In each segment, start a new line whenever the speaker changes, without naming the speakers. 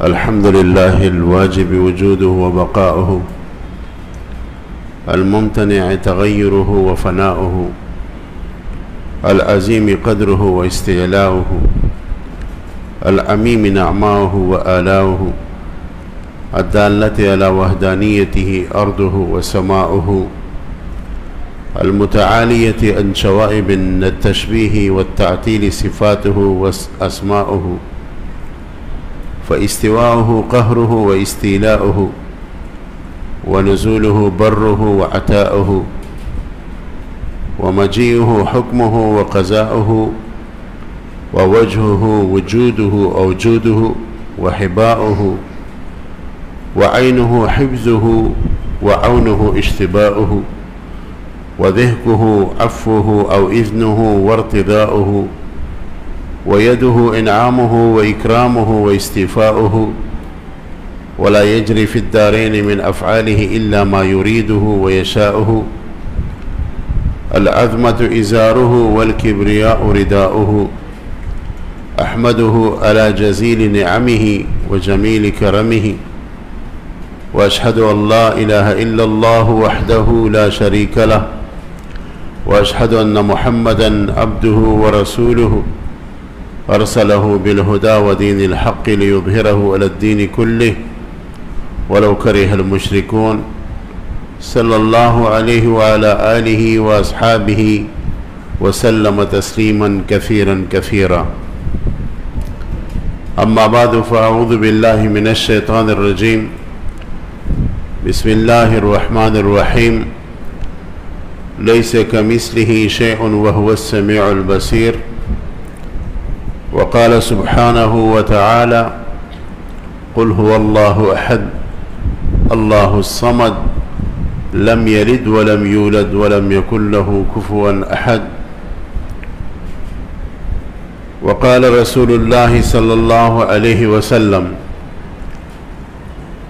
الحمد لله الواجب وجوده وبقاؤه، الممتنع تغيره وفناؤه، العظيم قدره واستعلاؤه، العميم نعماؤه وآلاؤه، الدالة على وحدانيته أرضه وسماؤه، المتعالية عن شوائب التشبيه والتعطيل صفاته وأسماؤه، فاستواؤه قهره واستيلاؤه، ونزوله بره وعتاؤه، ومجيئه حكمه وقضاؤه، ووجهه وجوده أوجوده وحباؤه، وعينه حفظه وعونه اشتباؤه، وذهكه عفوه أو إذنه وارتضاؤه، ويده إنعامه وإكرامه واستيفاؤه، ولا يجري في الدارين من أفعاله إلا ما يريده ويشاؤه، العظمة إزاره والكبرياء رداؤه، أحمده على جزيل نعمه وجميل كرمه، وأشهد أن لا إله إلا الله وحده لا شريك له، وأشهد أن محمدًا عبده ورسوله أرسله بالهدى ودين الحق ليظهره على الدين كله ولو كره المشركون، صلى الله عليه وعلى آله وأصحابه وسلم تسليما كثيرا كثيرا. أما بعد، فأعوذ بالله من الشيطان الرجيم. بسم الله الرحمن الرحيم. ليس كمثله شيء وهو السميع البصير. وقال سبحانه وتعالى: قل هو الله أحد الله الصمد لم يلد ولم يولد ولم يكن له كفوا أحد. وقال رسول الله صلى الله عليه وسلم: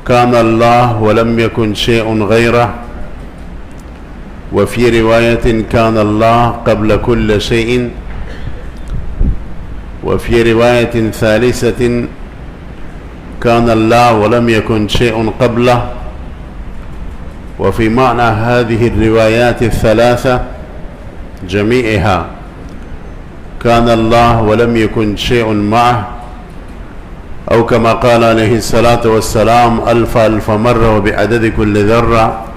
كان الله ولم يكن شيء غيره. وفي رواية: كان الله قبل كل شيء. وفي رواية ثالثة: كان الله ولم يكن شيء قبله. وفي معنى هذه الروايات الثلاثة جميعها: كان الله ولم يكن شيء معه، أو كما قال عليه الصلاة والسلام: ألف مرة وبعدد كل ذرة.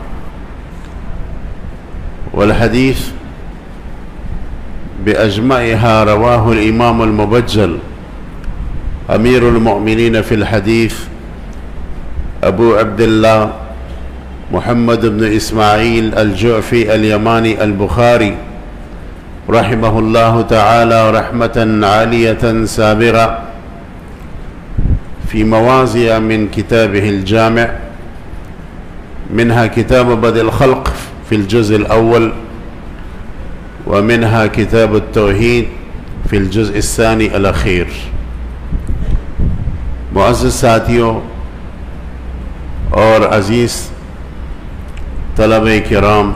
والحديث بأجمعها رواه الإمام المبجل أمير المؤمنين في الحديث أبو عبد الله محمد بن إسماعيل الجعفي اليماني البخاري رحمه الله تعالى رحمة عالية سابغة في مواضع من كتابه الجامع، منها كتاب بدء الخلق في الجزء الأول، ومنها كتاب التوحيد في الجزء الثاني الأخير. معزز ساتھیوں اور عزیز طلبہ کرام،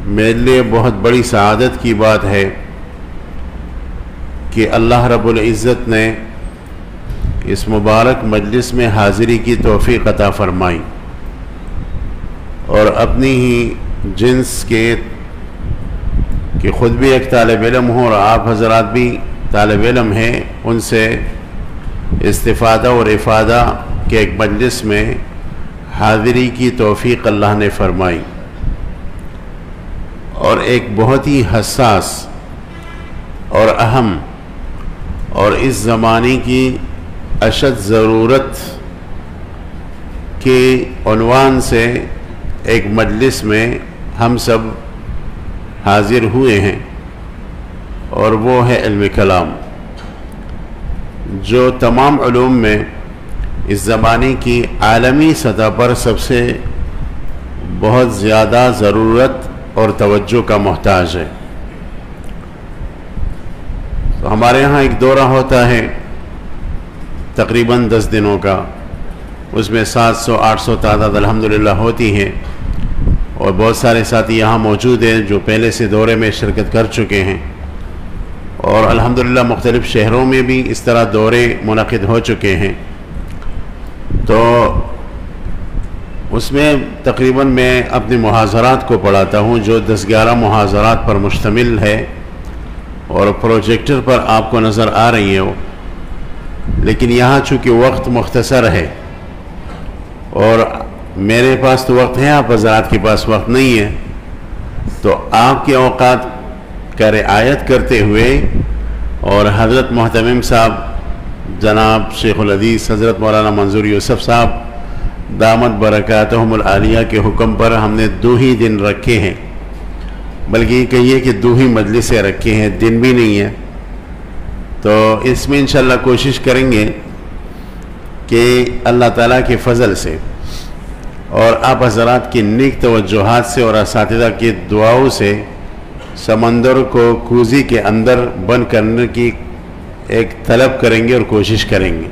میرے لیے بہت بڑی سعادت کی بات ہے کہ اللہ رب العزت نے اس مبارک مجلس میں حاضری کی توفیق عطا فرمائی، اور اپنی ہی جنس کے کہ خود بھی ایک طالب علم ہوں اور آپ حضرات بھی طالب علم ہیں، ان سے استفادہ اور افادہ کے ایک مجلس میں حاضری کی توفیق اللہ نے فرمائی، اور ایک بہت ہی حساس اور اہم اور اس زمانے کی اشد ضرورت کے عنوان سے ایک مجلس میں ہم سب حاضر ہوئے ہیں، اور وہ ہے علم کلام، جو تمام علوم میں اس زمانے کی عالمی سطح پر سب سے بہت زیادہ ضرورت اور توجہ کا محتاج ہے۔ تو ہمارے ہاں ایک دورہ ہوتا ہے تقریباً 10 دنوں کا، اس میں 700-800 تعداد الحمدللہ ہوتی ہے، اور بہت سارے ساتھی یہاں موجود ہیں جو پہلے سے دورے میں شرکت کر چکے ہیں، اور الحمدللہ مختلف شہروں میں بھی اس طرح دورے منعقد ہو چکے ہیں. تو اس میں تقریباً میں اپنے محاضرات کو پڑھاتا ہوں جو 10-11 محاضرات پر مشتمل ہے اور پروجیکٹر پر آپ کو نظر آ رہی ہے. لیکن یہاں چونکہ وقت مختصر ہے اور میرے پاس تو وقت ہے، آپ حضرات کے پاس وقت نہیں ہے، تو آپ کے اوقات کا رعایت کرتے ہوئے اور حضرت محتمم صاحب جناب شیخ الحدیث حضرت مولانا منظور یوسف صاحب دامت برکاتہم العالیہ کے حکم پر ہم نے 2 ہی دن رکھے ہیں، بلکہ یہ کہیے کہ 2 ہی مجلسیں رکھے ہیں، دن بھی نہیں ہے. تو اس میں انشاءاللہ کوشش کریں گے کہ اللہ تعالیٰ کے فضل سے اور آپ حضرات کی نیک توجہات سے اور اساتذہ کی دعاؤں سے سمندر کو کوزی کے اندر بند کرنے کی ایک طلب کریں گے اور کوشش کریں گے.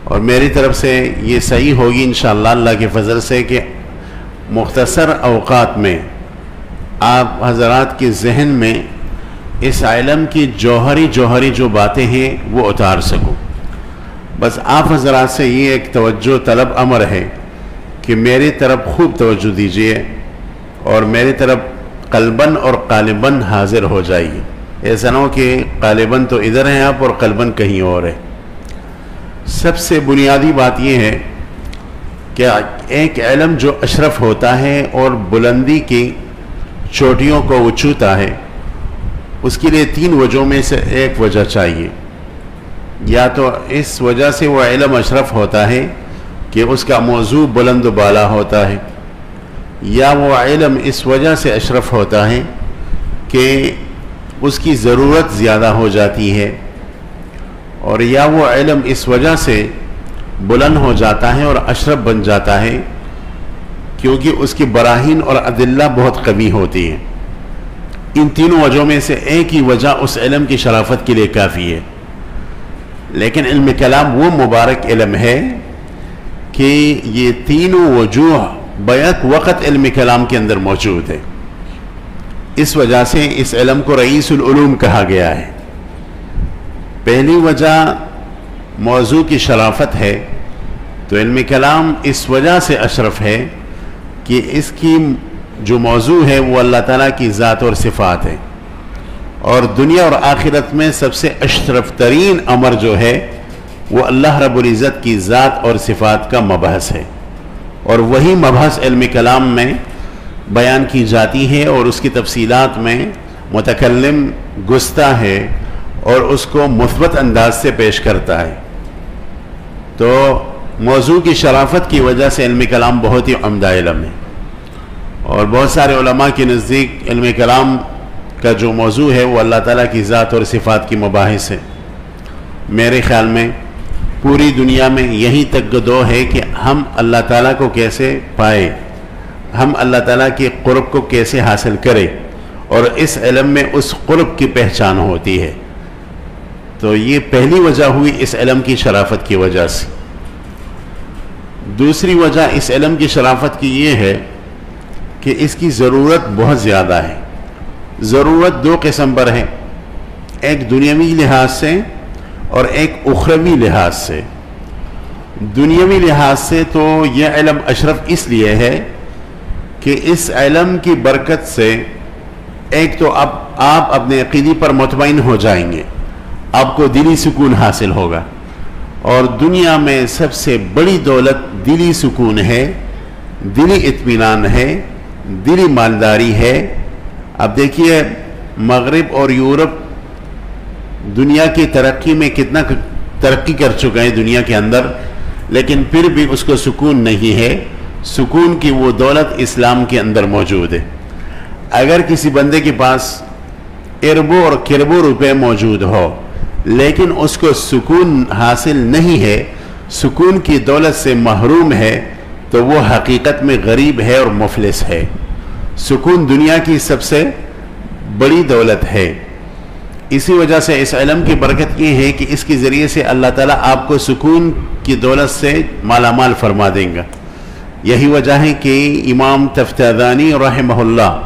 اور میری طرف سے یہ صحیح ہوگی انشاءاللہ اللہ کے فضل سے کہ مختصر اوقات میں آپ حضرات کے ذہن میں اس علم کی جوہری جو باتیں ہیں وہ اتار سکوں. بس آپ حضرات سے یہ ایک توجہ طلب امر ہے کہ میری طرف خوب توجہ دیجئے اور میری طرف قلباً اور قالباً حاضر ہو جائیے. ایسا نہ ہو کہ قالباً تو ادھر ہیں آپ اور قلباً کہیں اور ہے. سب سے بنیادی بات یہ ہے کہ ایک علم جو اشرف ہوتا ہے اور بلندی کی چوٹیوں کو وہ چھوتا ہے، اس کے لیے 3 وجہوں میں سے ایک وجہ چاہیے. یا تو اس وجہ سے وہ علم اشرف ہوتا ہے کہ اس کا موضوع بلند و بالا ہوتا ہے، یا وہ علم اس وجہ سے اشرف ہوتا ہے کہ اس کی ضرورت زیادہ ہو جاتی ہے، اور یا وہ علم اس وجہ سے بلند ہو جاتا ہے اور اشرف بن جاتا ہے کیونکہ اس کی براہین اور ادلہ بہت قوی ہوتی ہیں. ان تینوں وجہوں میں سے ایک ہی وجہ اس علم کی شرافت کے لیے کافی ہے. لیکن علم کلام وہ مبارک علم ہے کہ یہ تینوں وجوہ بیک وقت علم کلام کے اندر موجود ہے. اس وجہ سے اس علم کو رئیس العلوم کہا گیا ہے. پہلی وجہ موضوع کی شرافت ہے، تو علم کلام اس وجہ سے اشرف ہے کہ اس کی جو موضوع ہے وہ اللہ تعالیٰ کی ذات اور صفات ہے، اور دنیا اور آخرت میں سب سے اشرف ترین امر جو ہے وہ اللہ رب العزت کی ذات اور صفات کا مبحث ہے، اور وہی مبحث علم کلام میں بیان کی جاتی ہے اور اس کی تفصیلات میں متکلم گستہ ہے اور اس کو مثبت انداز سے پیش کرتا ہے. تو موضوع کی شرافت کی وجہ سے علم کلام بہت ہی عمدہ علم ہے، اور بہت سارے علماء کے نزدیک علم کلام کا جو موضوع ہے وہ اللہ تعالیٰ کی ذات اور صفات کی مباحث ہے. میرے خیال میں پوری دنیا میں یہی تک گدو ہے کہ ہم اللہ تعالیٰ کو کیسے پائے، ہم اللہ تعالیٰ کے قرب کو کیسے حاصل کریں، اور اس علم میں اس قرب کی پہچان ہوتی ہے. تو یہ پہلی وجہ ہوئی اس علم کی شرافت کی وجہ سے. دوسری وجہ اس علم کی شرافت کی یہ ہے کہ اس کی ضرورت بہت زیادہ ہے. ضرورت 2 قسم پر ہے، ایک دنیاوی لحاظ سے اور ایک اخروی لحاظ سے. دنیاوی لحاظ سے تو یہ علم اشرف اس لیے ہے کہ اس علم کی برکت سے ایک تو آپ اپنے عقیدے پر مطمئن ہو جائیں گے، آپ کو دلی سکون حاصل ہوگا، اور دنیا میں سب سے بڑی دولت دلی سکون ہے، دلی اطمینان ہے، دلی مالداری ہے. اب دیکھیے مغرب اور یورپ دنیا کی ترقی میں کتنا ترقی کر چکے ہیں دنیا کے اندر، لیکن پھر بھی اس کو سکون نہیں ہے. سکون کی وہ دولت اسلام کے اندر موجود ہے. اگر کسی بندے کے پاس اربوں اور کھربوں روپے موجود ہو لیکن اس کو سکون حاصل نہیں ہے، سکون کی دولت سے محروم ہے، تو وہ حقیقت میں غریب ہے اور مفلس ہے. سکون دنیا کی سب سے بڑی دولت ہے. اسی وجہ سے اس علم کی برکت یہ ہے کہ اس کے ذریعے سے اللہ تعالیٰ آپ کو سکون کی دولت سے مالا مال فرما دیں گا. یہی وجہ ہے کہ امام تفتازانی رحمہ اللہ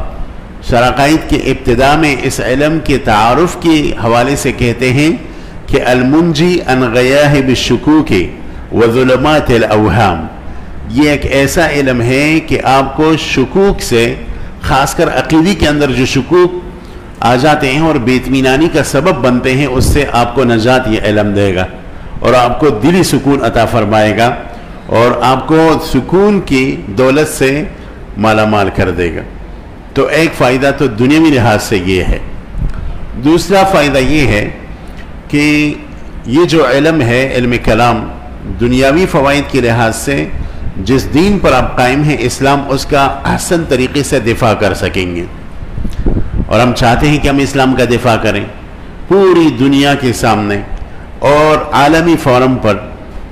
شرائط کے ابتداء میں اس علم کے تعارف کے حوالے سے کہتے ہیں کہ المنجی عن غیاہب الشکوک وظلمات الاوہام، یہ ایک ایسا علم ہے کہ آپ کو شکوک سے، خاص کر عقیدی کے اندر جو شکوک آ جاتے ہیں اور بے اطمینانی کا سبب بنتے ہیں، اس سے آپ کو نجات یہ علم دے گا اور آپ کو دلی سکون عطا فرمائے گا اور آپ کو سکون کی دولت سے مالا مال کر دے گا۔ تو ایک فائدہ تو دنیاوی لحاظ سے یہ ہے۔ دوسرا فائدہ یہ ہے کہ یہ جو علم ہے، علم کلام، دنیاوی فوائد کے لحاظ سے جس دین پر آپ قائم ہیں، اسلام، اس کا احسن طریقے سے دفاع کر سکیں گے۔ اور ہم چاہتے ہیں کہ ہم اسلام کا دفاع کریں پوری دنیا کے سامنے اور عالمی فورم پر۔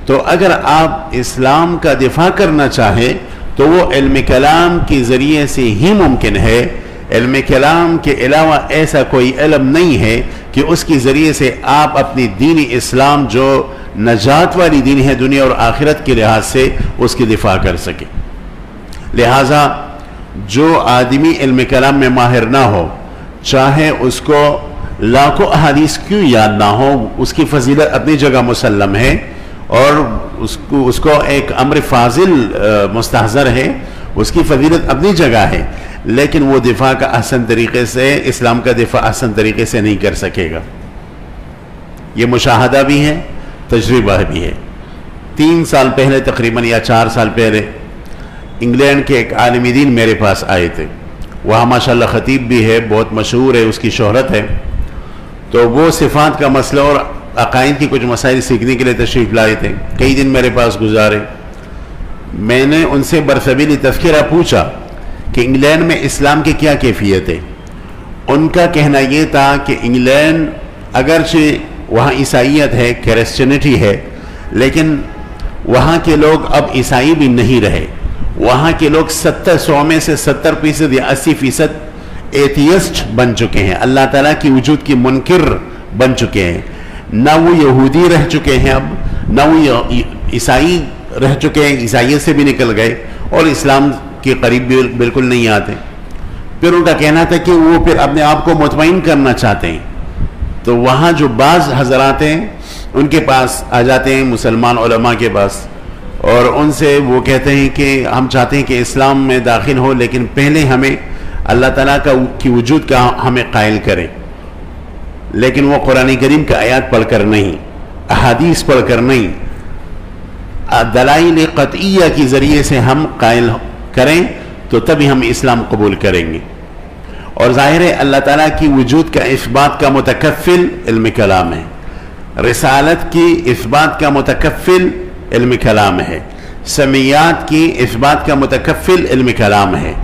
تو اگر آپ اسلام کا دفاع کرنا چاہیں تو وہ علم کلام کے ذریعے سے ہی ممکن ہے۔ علم کلام کے علاوہ ایسا کوئی علم نہیں ہے کہ اس کے ذریعے سے آپ اپنی دین اسلام، جو نجات والی دین ہے دنیا اور آخرت کے لحاظ سے، اس کی دفاع کر سکے۔ لہٰذا جو آدمی علم کلام میں ماہر نہ ہو، چاہے اس کو لاکھوں احادیث کیوں یاد نہ ہو، اس کی فضیلت اپنی جگہ مسلم ہے اور اس کو ایک امر فاضل مستحضر ہے، اس کی فضیلت اپنی جگہ ہے، لیکن وہ دفاع کا احسن طریقے سے، اسلام کا دفاع احسن طریقے سے نہیں کر سکے گا۔ یہ مشاہدہ بھی ہے، تجربہ بھی ہے۔ 3 سال پہلے تقریباً یا 4 سال پہلے انگلینڈ کے ایک عالم دین میرے پاس آئے تھے، وہاں ماشاءاللہ خطیب بھی ہے، بہت مشہور ہے، اس کی شہرت ہے۔ تو وہ صفات کا مسئلہ اور عقائد کی کچھ مسائل سیکھنے کے لیے تشریف لائے تھے، کئی دن میرے پاس گزارے۔ میں نے ان سے برسبیل تذکرہ پوچھا کہ انگلینڈ میں اسلام کی کیا کیفیت ہے۔ ان کا کہنا یہ تھا کہ انگلینڈ اگرچہ وہاں عیسائیت ہے، کرسچینٹی ہے، لیکن وہاں کے لوگ اب عیسائی بھی نہیں رہے۔ وہاں کے لوگ 100 میں سے 70% یا 80% ایتھیسٹ بن چکے ہیں، اللہ تعالیٰ کی وجود کی منکر بن چکے ہیں۔ نہ وہ یہودی رہ چکے ہیں اب، نہ وہ عیسائی رہ چکے ہیں، عیسائیت سے بھی نکل گئے اور اسلام کے قریب بھی بالکل نہیں آتے۔ پھر ان کا کہنا تھا کہ وہ پھر اپنے آپ کو مطمئن کرنا چاہتے ہیں، تو وہاں جو بعض حضرات ہیں ان کے پاس آ جاتے ہیں، مسلمان علماء کے پاس، اور ان سے وہ کہتے ہیں کہ ہم چاہتے ہیں کہ اسلام میں داخل ہو، لیکن پہلے ہمیں اللہ تعالیٰ کی وجود کا ہمیں قائل کرے۔ لیکن وہ قرآن کریم کا آیات پڑھ کر نہیں، احادیث پڑھ کر نہیں، دلائل قطعیہ کی ذریعے سے ہم قائل کریں تو تبھی ہم اسلام قبول کریں گے۔ اور ظاہر ہے اللہ تعالیٰ کی وجود کا اثبات کا متکفل علم کلام ہے، رسالت کی اثبات کا متکفل علم کلام ہے، سمیات کی اثبات کا متکفل علم کلام ہے۔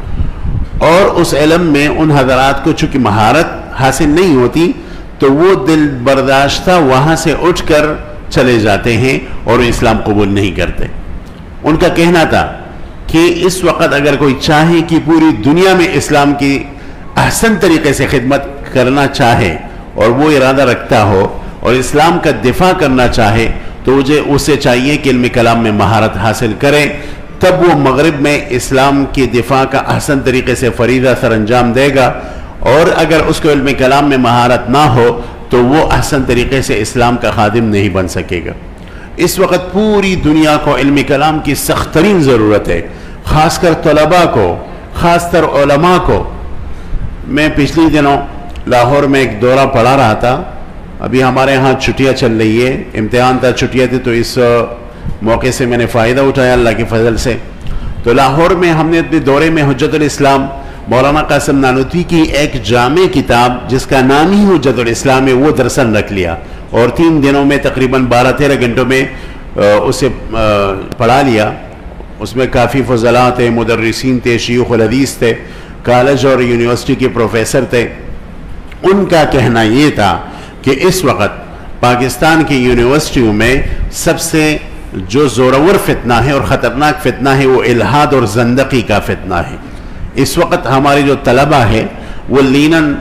اور اس علم میں ان حضرات کو چونکہ مہارت حاصل نہیں ہوتی تو وہ دل برداشتہ وہاں سے اٹھ کر چلے جاتے ہیں اور اسلام قبول نہیں کرتے۔ ان کا کہنا تھا کہ اس وقت اگر کوئی چاہے کہ پوری دنیا میں اسلام کی احسن طریقے سے خدمت کرنا چاہے اور وہ ارادہ رکھتا ہو اور اسلام کا دفاع کرنا چاہے تو اسے چاہیے کہ علم کلام میں مہارت حاصل کرے، تب وہ مغرب میں اسلام کے دفاع کا احسن طریقے سے فریضہ سر انجام دے گا۔ اور اگر اس کو علم کلام میں مہارت نہ ہو تو وہ احسن طریقے سے اسلام کا خادم نہیں بن سکے گا۔ اس وقت پوری دنیا کو علم کلام کی سخت ترین ضرورت ہے، خاص کر طلباء کو، خاص تر علماء کو۔ میں پچھلی دنوں لاہور میں ایک دورہ پڑھا رہا تھا، ابھی ہمارے ہاں چھٹیاں چل رہی ہے، امتحان تھا، چھٹیاں تھی، تو اس موقع سے میں نے فائدہ اٹھایا اللہ کے فضل سے۔ تو لاہور میں ہم نے اپنے دورے میں حجت الاسلام مولانا قاسم نانوتوی کی ایک جامع کتاب جس کا نام ہی حجت الاسلام ہے وہ درسن رکھ لیا اور 3 دنوں میں تقریباً 12-13 گھنٹوں میں اسے پڑھا لیا۔ اس میں کافی فضلاء تھے، مدرسین تھے، شیوخ الحدیث تھے، کالج اور یونیورسٹی کے پروفیسر تھے۔ ان کا کہنا یہ تھا کہ اس وقت پاکستان کی یونیورسٹیوں میں سب سے جو زورور فتنہ ہے اور خطرناک فتنہ ہے وہ الحاد اور زندقی کا فتنہ ہے۔ اس وقت ہمارے جو طلبہ ہیں وہ لینن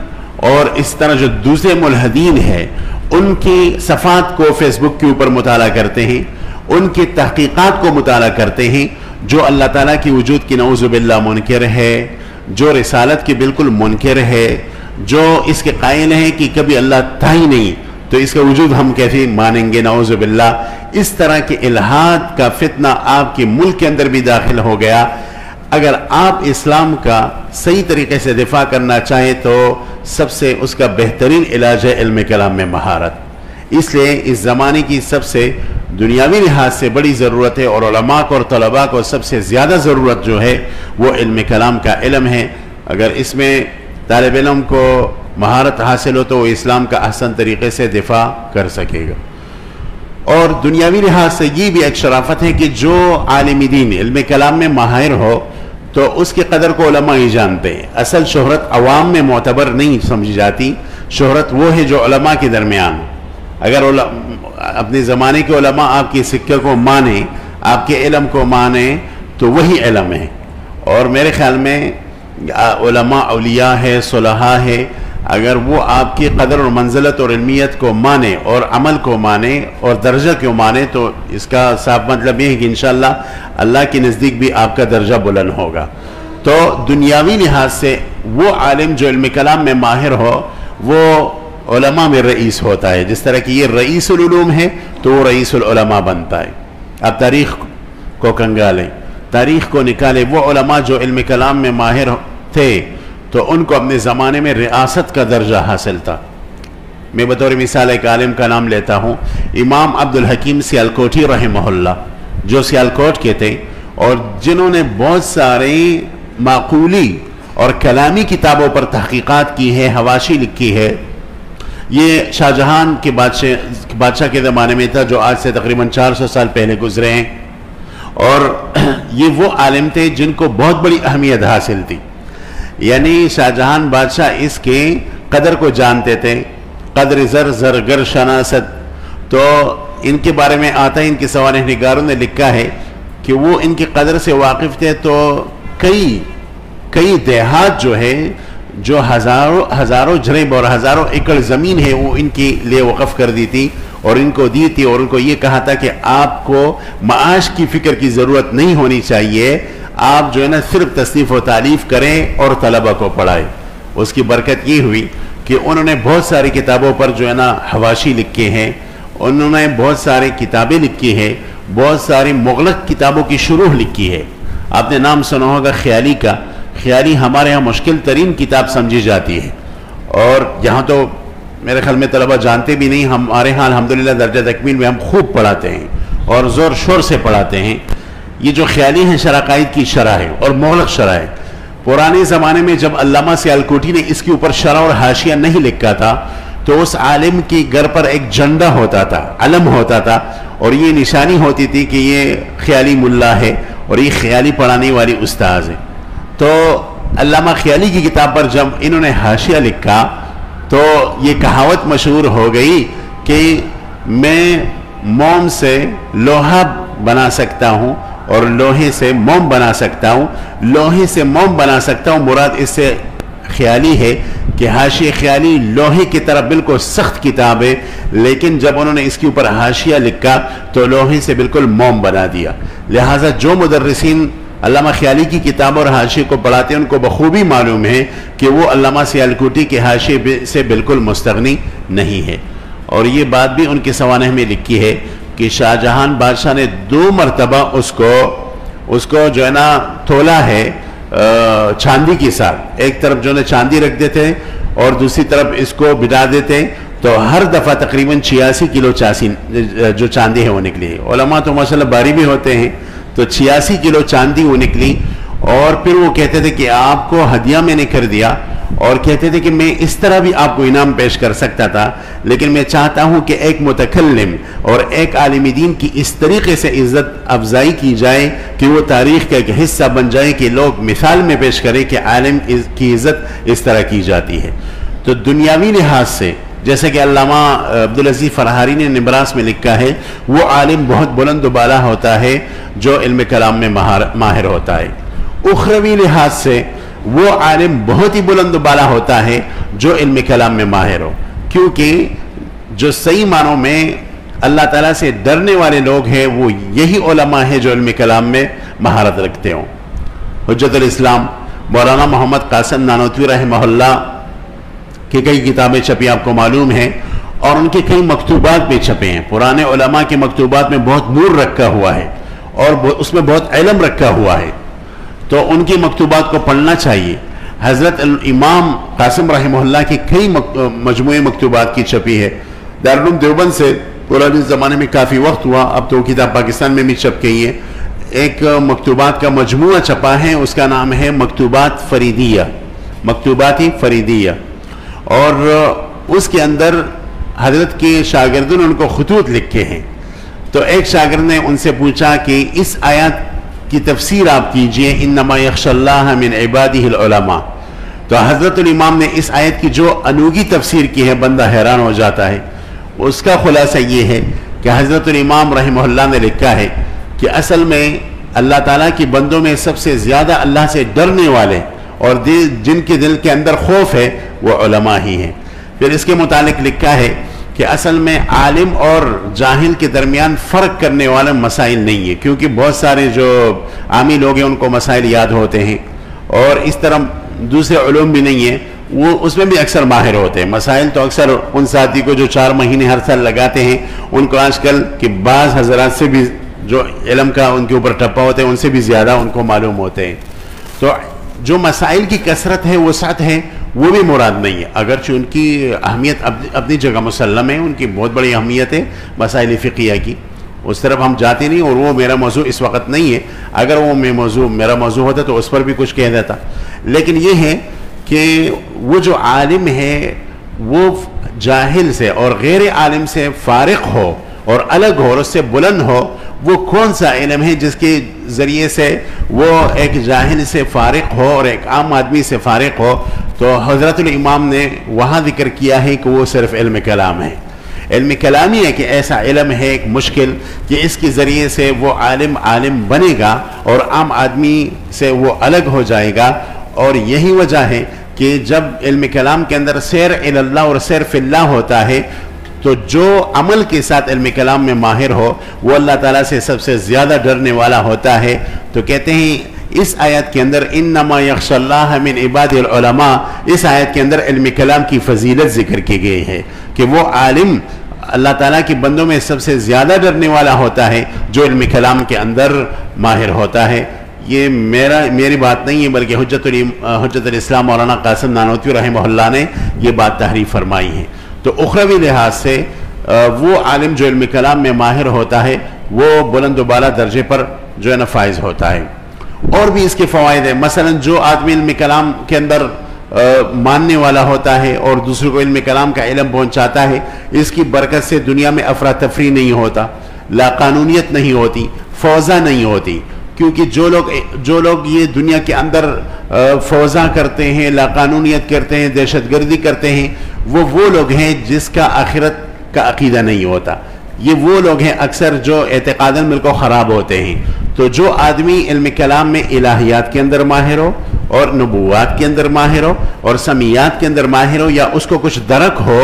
اور اس طرح جو دوسرے ملحدین ہیں ان کی صفحات کو فیس بک کے اوپر مطالعہ کرتے ہیں، ان کی تحقیقات کو مطالعہ کرتے ہیں، جو اللہ تعالیٰ کی وجود کی نعوذ باللہ منکر ہے، جو رسالت کے بالکل منکر ہے، جو اس کے قائل ہیں کہ کبھی اللہ تھا ہی نہیں تو اس کا وجود ہم کیسے مانیں گے، نعوذ باللہ، اس طرح کے الہاد کا فتنہ آپ کے ملک کے اندر بھی داخل ہو گیا۔ اگر آپ اسلام کا صحیح طریقے سے دفاع کرنا چاہیں تو سب سے اس کا بہترین علاج ہے علم کلام میں مہارت۔ اس لیے اس زمانے کی سب سے دنیاوی لحاظ سے بڑی ضرورت ہے، اور علماء کو اور طلباء کو سب سے زیادہ ضرورت جو ہے وہ علم کلام کا علم ہے۔ اگر اس میں طالب علم کو مہارت حاصل ہو تو وہ اسلام کا احسن طریقے سے دفاع کر سکے گا۔ اور دنیاوی لحاظ سے یہ بھی ایک شرافت ہے کہ جو عالم دین علم کلام میں ماہر ہو تو اس کی قدر کو علماء ہی جانتے ہیں۔ اصل شہرت عوام میں معتبر نہیں سمجھی جاتی، شہرت وہ ہے جو علماء کے درمیان۔ اگر اپنے زمانے کے علماء آپ کے سکے کو مانیں، آپ کے علم کو مانیں تو وہی علم ہے۔ اور میرے خیال میں علماء اولیاء ہے، صلحاء ہے، اگر وہ آپ کی قدر اور منزلت اور علمیت کو مانے اور عمل کو مانے اور درجہ کو مانے تو اس کا صاف مطلب یہ ہے کہ انشاءاللہ اللہ کے نزدیک بھی آپ کا درجہ بلند ہوگا۔ تو دنیاوی لحاظ سے وہ عالم جو علم کلام میں ماہر ہو وہ علماء میں رئیس ہوتا ہے، جس طرح کہ یہ رئیس العلوم ہے تو وہ رئیس العلماء بنتا ہے۔ اب تاریخ کو کنگالیں، تاریخ کو نکالیں، وہ علماء جو علم کلام میں ماہر تھے تو ان کو اپنے زمانے میں ریاست کا درجہ حاصل تھا۔ میں بطور مثال ایک عالم کا نام لیتا ہوں، امام عبدالحکیم سیالکوٹی رحمہ اللہ، جو سیالکوٹ کے تھے اور جنہوں نے بہت سارے معقولی اور کلامی کتابوں پر تحقیقات کی ہے، حواشی لکھی ہے۔ یہ شاہ جہان کے بادشاہ کے زمانے میں تھا جو آج سے تقریباً 400 سال پہلے گزرے ہیں، اور یہ وہ عالم تھے جن کو بہت بڑی اہمیت حاصل تھی۔ یعنی شاہ جہان بادشاہ اس کے قدر کو جانتے تھے، قدر زر زرگر شناست، تو ان کے بارے میں آتا ہے، ان کے سوانح نگاروں نے لکھا ہے کہ وہ ان کی قدر سے واقف تھے، تو کئی دیہات جو ہے جو ہزاروں جریب اور ہزاروں ایکڑ زمین ہے وہ ان کے لیے وقف کر دی تھی اور ان کو دی تھی، اور ان کو یہ کہا تھا کہ آپ کو معاش کی فکر کی ضرورت نہیں ہونی چاہیے، آپ جو ہے نا صرف تصنیف و تالیف کریں اور طلبہ کو پڑھائیں۔ اس کی برکت یہ ہوئی کہ انہوں نے بہت ساری کتابوں پر جو ہے نا حواشی لکھے ہیں، انہوں نے بہت ساری کتابیں لکھی ہیں، بہت ساری مغلق کتابوں کی شروح لکھی ہے۔ آپ نے نام سنا ہوگا خیالی کا، خیالی ہمارے ہاں مشکل ترین کتاب سمجھی جاتی ہے، اور یہاں تو میرے خیال میں طلبہ جانتے بھی نہیں، ہمارے ہاں الحمدللہ درجہ تکمیل میں ہم خوب پڑھاتے ہیں اور زور شور سے پڑھاتے ہیں۔ یہ جو خیالی ہیں شرائع کی شرح ہے اور مغلق شرح ہے۔ پرانے زمانے میں جب علامہ سیالکوٹی نے اس کے اوپر شرح اور حاشیہ نہیں لکھا تھا تو اس عالم کی گھر پر ایک جھنڈا ہوتا تھا، علم ہوتا تھا، اور یہ نشانی ہوتی تھی کہ یہ خیالی ملا ہے اور یہ خیالی پڑھانے والی استاذ ہے۔ تو علامہ خیالی کی کتاب پر جب انہوں نے حاشیہ لکھا تو یہ کہاوت مشہور ہو گئی کہ میں موم سے لوہا بنا سکتا ہوں اور لوہے سے موم بنا سکتا ہوں، لوہے سے موم بنا سکتا ہوں، مراد اس سے خیالی ہے کہ حاشیہ خیالی لوہے کی طرح بالکل سخت کتاب ہے، لیکن جب انہوں نے اس کے اوپر حاشیہ لکھا تو لوہے سے بالکل موم بنا دیا۔ لہٰذا جو مدرسین علامہ خیالی کی کتاب اور حاشیے کو پڑھاتے ہیں ان کو بخوبی معلوم ہے کہ وہ علامہ سیالکوٹی کے حاشیے سے بالکل مستغنی نہیں ہے۔ اور یہ بات بھی ان کے سوانح میں لکھی ہے کہ شاہ جہان بادشاہ نے 2 مرتبہ اس کو جو ہے نا تولا ہے چاندی کے ساتھ، ایک طرف جو ہے چاندی رکھ دیتے اور دوسری طرف اس کو بٹا دیتے، تو ہر دفعہ تقریباً 86 کلو جو چاندی ہے وہ نکلی۔ علماء تو ماشاءاللہ باری بھی ہوتے ہیں، تو 86 کلو چاندی وہ نکلی، اور پھر وہ کہتے تھے کہ آپ کو ہدیہ میں نے کر دیا، اور کہتے تھے کہ میں اس طرح بھی آپ کو انعام پیش کر سکتا تھا، لیکن میں چاہتا ہوں کہ ایک متکلم اور ایک عالم دین کی اس طریقے سے عزت افزائی کی جائے کہ وہ تاریخ کا ایک حصہ بن جائے کہ لوگ مثال میں پیش کریں کہ عالم کی عزت اس طرح کی جاتی ہے۔ تو دنیاوی لحاظ سے جیسے کہ علامہ عبدالعزیز فرحاری نے نبراس میں لکھا ہے، وہ عالم بہت بلند و بالا ہوتا ہے جو علم کلام میں ماہر ہوتا ہے۔ اخروی لحاظ سے وہ عالم بہت ہی بلند و بالا ہوتا ہے جو علم کلام میں ماہر ہو، کیونکہ جو صحیح معنوں میں اللہ تعالیٰ سے ڈرنے والے لوگ ہیں وہ یہی علماء ہیں جو علم کلام میں مہارت رکھتے ہوں۔ حجت الاسلام مولانا محمد قاسم نانوتوی رحمہ اللہ کی کئی کتابیں چھپی آپ کو معلوم ہیں، اور ان کے کئی مکتوبات بھی چھپے ہیں. پرانے علماء کے مکتوبات میں بہت نور رکھا ہوا ہے اور اس میں بہت علم رکھا ہوا ہے، تو ان کی مکتوبات کو پڑھنا چاہیے. حضرت امام قاسم رحمہ اللہ کی کئی مجموعے مکتوبات کی چھپی ہے. دارالعلوم دیوبند سے پرانے زمانے میں کافی وقت ہوا، اب تو کتاب پاکستان میں بھی چھپ گئی ہے. ایک مکتوبات کا مجموعہ چھپا ہے، اس کا نام ہے مکتوبات فریدیہ، مکتوبات فریدیہ، اور اس کے اندر حضرت کے شاگردوں نے ان کو خطوط لکھے ہیں. تو ایک شاگرد نے ان سے پوچھا کہ اس آیات کی تفسیر آپ کیجئے، انما یخشی اللہ من عبادہ العلماء. تو حضرت الامام نے اس آیت کی جو انوگھی تفسیر کی ہے بندہ حیران ہو جاتا ہے. اس کا خلاصہ یہ ہے کہ حضرت الامام رحمہ اللہ نے لکھا ہے کہ اصل میں اللہ تعالیٰ کی بندوں میں سب سے زیادہ اللہ سے ڈرنے والے اور جن کے دل کے اندر خوف ہے وہ علماء ہی ہیں. پھر اس کے متعلق لکھا ہے کہ اصل میں عالم اور جاہل کے درمیان فرق کرنے والا مسائل نہیں ہے، کیونکہ بہت سارے جو عامی لوگ ہیں ان کو مسائل یاد ہوتے ہیں، اور اس طرح دوسرے علوم بھی نہیں ہیں، وہ اس میں بھی اکثر ماہر ہوتے ہیں. مسائل تو اکثر ان ساتھی کو جو 4 مہینے ہر سال لگاتے ہیں ان کو آج کل کہ بعض حضرات سے بھی جو علم کا ان کے اوپر ٹپا ہوتے ہیں ان سے بھی زیادہ ان کو معلوم ہوتے ہیں. تو جو مسائل کی کثرت ہے، وسعت ہے، وہ بھی مراد نہیں ہے، اگرچہ ان کی اہمیت اپنی جگہ مسلم ہے، ان کی بہت بڑی اہمیت ہے مسائل فقہیہ کی. اس طرف ہم جاتے نہیں، اور وہ میرا موضوع اس وقت نہیں ہے. اگر وہ میرا موضوع ہوتا تو اس پر بھی کچھ کہہ دیتا. لیکن یہ ہے کہ وہ جو عالم ہے وہ جاہل سے اور غیر عالم سے فارق ہو اور الگ ہو اور اس سے بلند ہو. وہ کون سا علم ہے جس کے ذریعے سے وہ ایک جاہل سے فارق ہو اور ایک عام آدمی سے فارق ہو؟ تو حضرت الامام نے وہاں ذکر کیا ہے کہ وہ صرف علم کلام ہے. علم کلامی ہے کہ ایسا علم ہے ایک مشکل کہ اس کے ذریعے سے وہ عالم بنے گا اور عام آدمی سے وہ الگ ہو جائے گا. اور یہی وجہ ہے کہ جب علم کلام کے اندر سیر الی اللہ اور سیر فی اللہ ہوتا ہے تو جو عمل کے ساتھ علم کلام میں ماہر ہو وہ اللہ تعالیٰ سے سب سے زیادہ ڈرنے والا ہوتا ہے. تو کہتے ہیں اس آیت کے اندر انما یخشی اللہ من عبادہ العلماء، اس آیت کے اندر علم کلام کی فضیلت ذکر کی گئی ہے کہ وہ عالم اللہ تعالیٰ کی بندوں میں سب سے زیادہ ڈرنے والا ہوتا ہے جو علم کلام کے اندر ماہر ہوتا ہے. یہ میری بات نہیں ہے، بلکہ حجت الاسلام مولانا قاسم نانوتوی رحمہ اللہ نے یہ بات تحریر فرمائی ہے. تو اخروی لحاظ سے وہ عالم جو علم کلام میں ماہر ہوتا ہے وہ بلند و بالا درجے پر جو ہے نا فائز ہوتا ہے. اور بھی اس کے فوائد ہیں. مثلا جو آدمی علم کلام کے اندر ماننے والا ہوتا ہے اور دوسروں کو علم کلام کا علم پہنچاتا ہے، اس کی برکت سے دنیا میں افراتفری نہیں ہوتا، لا قانونیت نہیں ہوتی، فوضا نہیں ہوتی. کیونکہ جو لوگ یہ دنیا کے اندر فوضا کرتے ہیں، لا قانونیت کرتے ہیں، دہشت گردی کرتے ہیں، وہ لوگ ہیں جس کا آخرت کا عقیدہ نہیں ہوتا. یہ وہ لوگ ہیں اکثر جو اعتقاداً بالکل خراب ہوتے ہیں. تو جو آدمی علم کلام میں الہیات کے اندر ماہر ہو اور نبوات کے اندر ماہر ہو اور سمیات کے اندر ماہر ہو یا اس کو کچھ درک ہو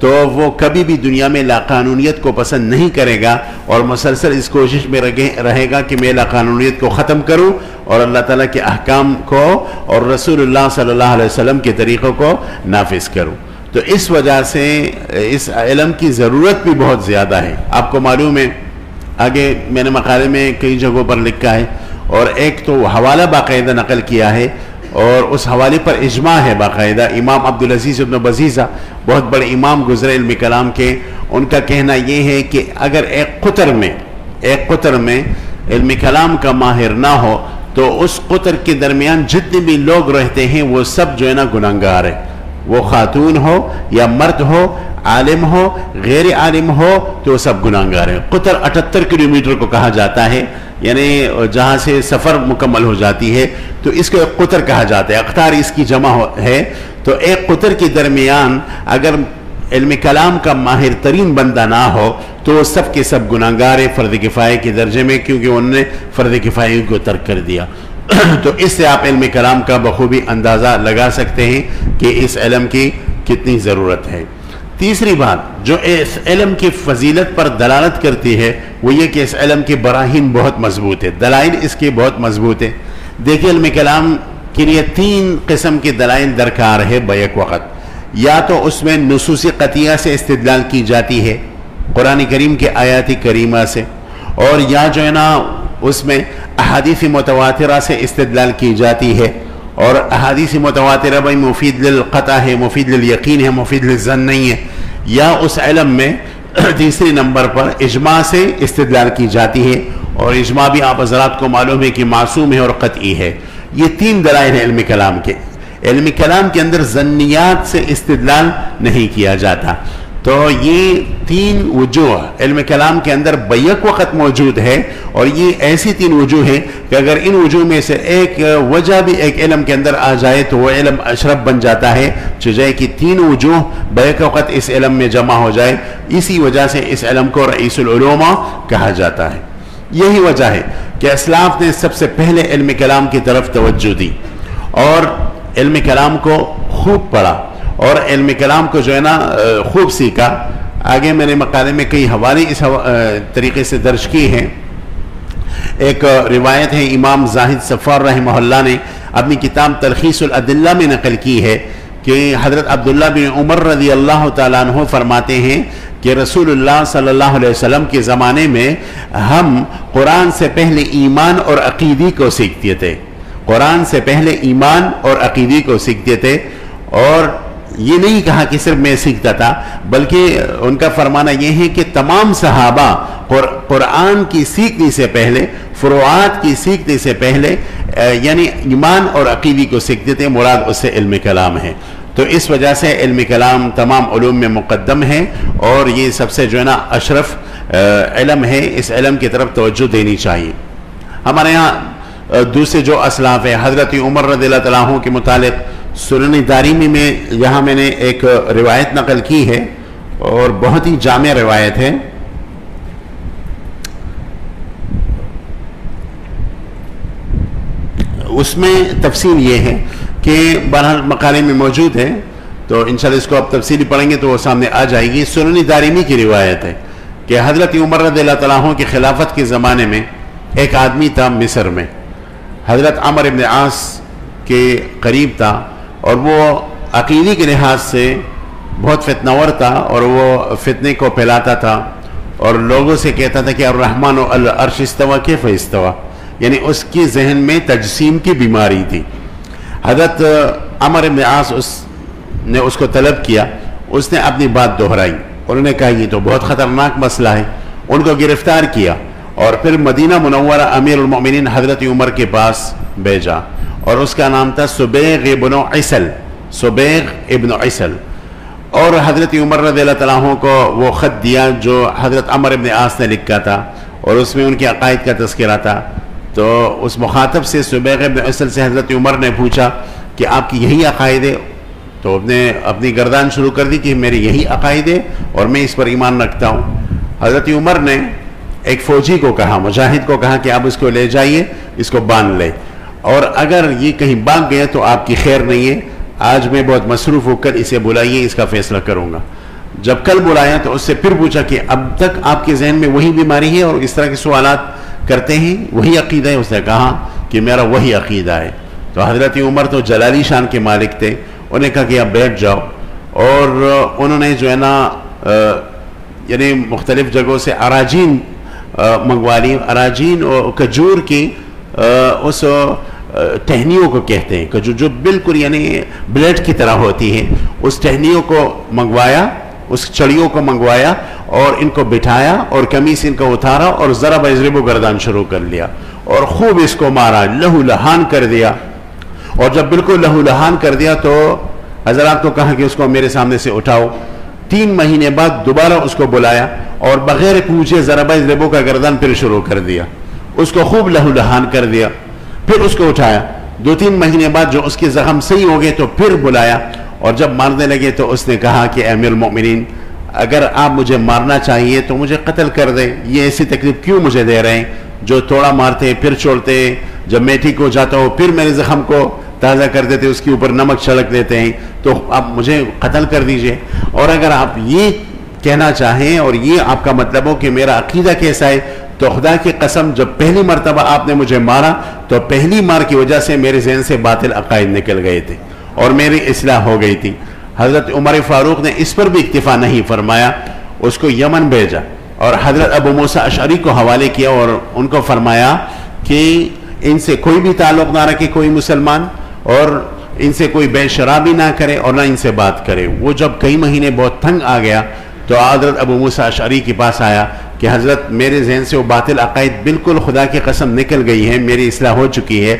تو وہ کبھی بھی دنیا میں لا قانونیت کو پسند نہیں کرے گا اور مسلسل اس کوشش میں رہے گا کہ میں لا قانونیت کو ختم کروں اور اللہ تعالیٰ کے احکام کو اور رسول اللہ صلی اللہ علیہ وسلم کے طریقوں کو نافذ کروں. تو اس وجہ سے اس علم کی ضرورت بھی بہت زیادہ ہے. آپ کو معلوم ہے، آگے میں نے مقالے میں کئی جگہوں پر لکھا ہے اور ایک تو حوالہ باقاعدہ نقل کیا ہے اور اس حوالے پر اجماع ہے باقاعدہ. امام عبدالعزیز ابن بزیزہ بہت بڑے امام گزرے علم کلام کے، ان کا کہنا یہ ہے کہ اگر ایک قطر میں علم کلام کا ماہر نہ ہو تو اس قطر کے درمیان جتنے بھی لوگ رہتے ہیں وہ سب جو ہے نا گناہگار ہیں. وہ خاتون ہو یا مرد ہو، عالم ہو غیر عالم ہو، تو سب گناہگار ہیں. قطر 78 کلومیٹر کو کہا جاتا ہے، یعنی جہاں سے سفر مکمل ہو جاتی ہے تو اس کو ایک قطر کہا جاتا ہے. اقطار اس کی جمع ہے. تو ایک قطر کے درمیان اگر علم کلام کا ماہر ترین بندہ نہ ہو تو وہ سب کے سب گناہگار ہیں فرض کفایہ کے درجے میں، کیونکہ انہوں نے فرض کفایہ کو ترک کر دیا. تو اس سے آپ علم کلام کا بخوبی اندازہ لگا سکتے ہیں کہ اس علم کی کتنی ضرورت ہے. تیسری بات جو اس علم کی فضیلت پر دلالت کرتی ہے وہ یہ کہ اس علم کی براہین بہت مضبوط ہے، دلائل اس کے بہت مضبوط ہے. دیکھیں علم کلام کہ یہ تین قسم کے دلائل درکار ہے بیک وقت. یا تو اس میں نصوص قطعیہ سے استدلال کی جاتی ہے قرآن کریم کے آیات کریمہ سے، اور یا جو ہے نا اس میں احادیث متواترہ سے استدلال کی جاتی ہے، اور احادیث متواترہ بھائی مفید للقطع ہے، مفید للیقین ہے، مفید للظن نہیں ہے. یا اس علم میں تیسری نمبر پر اجماع سے استدلال کی جاتی ہے، اور اجماع بھی آپ حضرات کو معلوم ہے کہ معصوم ہے اور قطعی ہے. یہ تین دلائل ہیں علم کلام کے. علم کلام کے اندر ظنیات سے استدلال نہیں کیا جاتا. تو یہ تین وجوہ علم کلام کے اندر بیک وقت موجود ہے، اور یہ ایسی تین وجوہ ہیں کہ اگر ان وجوہ میں سے ایک وجہ بھی ایک علم کے اندر آ جائے تو وہ علم اشرف بن جاتا ہے، چجائے کہ تین وجوہ بیک وقت اس علم میں جمع ہو جائے. اسی وجہ سے اس علم کو رئیس العلوم کہا جاتا ہے. یہی وجہ ہے کہ اسلاف نے سب سے پہلے علم کلام کی طرف توجہ دی اور علم کلام کو خوب پڑھا اور علم کلام کو جو ہے نا خوب سیکھا. آگے میں نے مقالے میں کئی حوالے اس طریقے سے درج کی ہیں. ایک روایت ہے امام زاہد صفار رحمہ اللہ نے اپنی کتاب تلخیص الادلہ میں نقل کی ہے کہ حضرت عبداللہ بن عمر رضی اللہ تعالیٰ عنہ فرماتے ہیں کہ رسول اللہ صلی اللہ علیہ وسلم کے زمانے میں ہم قرآن سے پہلے ایمان اور عقیدی کو سیکھتے تھے. قرآن سے پہلے ایمان اور عقیدی کو سیکھتے تھے. اور یہ نہیں کہا کہ صرف میں سیکھتا تھا، بلکہ ان کا فرمانا یہ ہے کہ تمام صحابہ قرآن کی سیکھنے سے پہلے، فروعات کی سیکھنے سے پہلے یعنی ایمان اور عقیدی کو سیکھتے تھے. مراد اس سے علم کلام ہے. تو اس وجہ سے علم کلام تمام علوم میں مقدم ہے اور یہ سب سے جو ہے نا اشرف علم ہے. اس علم کی طرف توجہ دینی چاہیے. ہمارے ہاں دوسرے جو اسلاف ہیں حضرت عمر رضی اللہ تعالیٰ عنہ کے متعلق سنن دارمی میں یہاں میں نے ایک روایت نقل کی ہے اور بہت ہی جامع روایت ہے. اس میں تفصیل یہ ہے کہ بہرحال مقالے میں موجود ہے تو انشاءاللہ اس کو اب تفصیلی پڑھیں گے تو وہ سامنے آ جائے گی. سنن دارمی کی روایت ہے کہ حضرت عمر رضی اللہ تعالیٰ عنہ کی خلافت کے زمانے میں ایک آدمی تھا مصر میں، حضرت عمر بن عاص کے قریب تھا اور وہ عقیدے کے لحاظ سے بہت فتنور تھا اور وہ فتنے کو پھیلاتا تھا اور لوگوں سے کہتا تھا کہ الرحمن علی العرش استوى کیف استوى، یعنی اس کی ذہن میں تجسیم کی بیماری تھی. حضرت عمر بن عاص نے اس کو طلب کیا. اس نے اپنی بات دہرائی. انہوں نے کہا یہ تو بہت خطرناک مسئلہ ہے. ان کو گرفتار کیا اور پھر مدینہ منورہ امیر المؤمنین حضرت عمر کے پاس بھیجا اور اس کا نام تھا سبیغ ابن عسل. سبیغ ابن عسل. اور حضرت عمر رضی اللہ تعالیٰ عنہ کو وہ خط دیا جو حضرت عمر بن عاص نے لکھا تھا اور اس میں ان کے عقائد کا تذکرہ تھا. تو اس مخاطب سے سبیغ ابن عسل سے حضرت عمر نے پوچھا کہ آپ کی یہی عقائد ہے؟ تو اس نے اپنی گردان شروع کر دی کہ میرے یہی عقائد ہے اور میں اس پر ایمان رکھتا ہوں. حضرت عمر نے ایک فوجی کو کہا، مجاہد کو کہا کہ آپ اس کو لے جائیے، اس کو باندھ لے، اور اگر یہ کہیں بھاگ گیا تو آپ کی خیر نہیں ہے. آج میں بہت مصروف ہو کر اسے بلائیے، اس کا فیصلہ کروں گا. جب کل بلایا تو اس سے پھر پوچھا کہ اب تک آپ کے ذہن میں وہی بیماری ہے اور اس طرح کے سوالات کرتے ہیں، وہی عقیدہ ہے؟ اس نے کہا کہ میرا وہی عقیدہ ہے. تو حضرت عمر تو جلالی شان کے مالک تھے. انہوں نے کہا کہ آپ بیٹھ جاؤ، اور انہوں نے جو ہے نا یعنی مختلف جگہوں سے اراجین منگوا لی. اراجین اور کھجور کی اس ٹہنیوں کو کہتے ہیں، کھجور جو بالکل یعنی بلیڈ کی طرح ہوتی ہیں، اس ٹہنیوں کو منگوایا، اس چڑیوں کو منگوایا اور ان کو بٹھایا اور قمیص ان کو اتارا اور ضرب یضرب گردان شروع کر لیا اور خوب اس کو مارا، لہو لہان کر دیا. اور جب بالکل لہو لہان کر دیا تو حضرات کو کہا کہ اس کو میرے سامنے سے اٹھاؤ. 3 مہینے بعد دوبارہ اس کو بلایا اور بغیر پوچھے ضرب یضرب کا گردان پھر شروع کر دیا. اس کو خوب لہو لہان کر دیا. پھر اس کو اٹھایا. 2-3 مہینے بعد جو اس کے زخم صحیح ہو گئے تو پھر بلایا اور جب مارنے لگے تو اس نے کہا کہ امیر المؤمنین اگر آپ مجھے مارنا چاہیے تو مجھے قتل کر دیں. یہ ایسی تکلیف کیوں مجھے دے رہے ہیں؟ جو توڑا مارتے پھر چھوڑتے، جب میں ٹھیک ہو جاتا ہوں پھر میرے زخم کو تازہ کر دیتے، اس کے اوپر نمک چھڑک دیتے ہیں، تو آپ مجھے قتل کر دیجئے. اور اگر آپ یہ کہنا چاہیں اور یہ آپ کا مطلب ہو کہ میرا عقیدہ کیسا ہے تو خدا کی قسم جب پہلی مرتبہ آپ نے مجھے مارا تو پہلی مار کی وجہ سے میرے ذہن سے باطل عقائد نکل گئے تھے اور میری اصلاح ہو گئی تھی۔ حضرت عمر فاروق نے اس پر بھی اکتفا نہیں فرمایا، اس کو یمن بھیجا اور حضرت ابو موسیٰ اشعری کو حوالے کیا اور ان کو فرمایا کہ ان سے کوئی بھی تعلق نہ رکھے کوئی مسلمان، اور ان سے کوئی بے شرابی نہ کرے اور نہ ان سے بات کرے۔ وہ جب کئی مہینے بہت تنگ آ گیا تو حضرت ابو موسیٰ اشعری کے پاس آیا کہ حضرت میرے ذہن سے وہ باطل عقائد بالکل خدا کی قسم نکل گئی ہے، میری اصلاح ہو چکی ہے،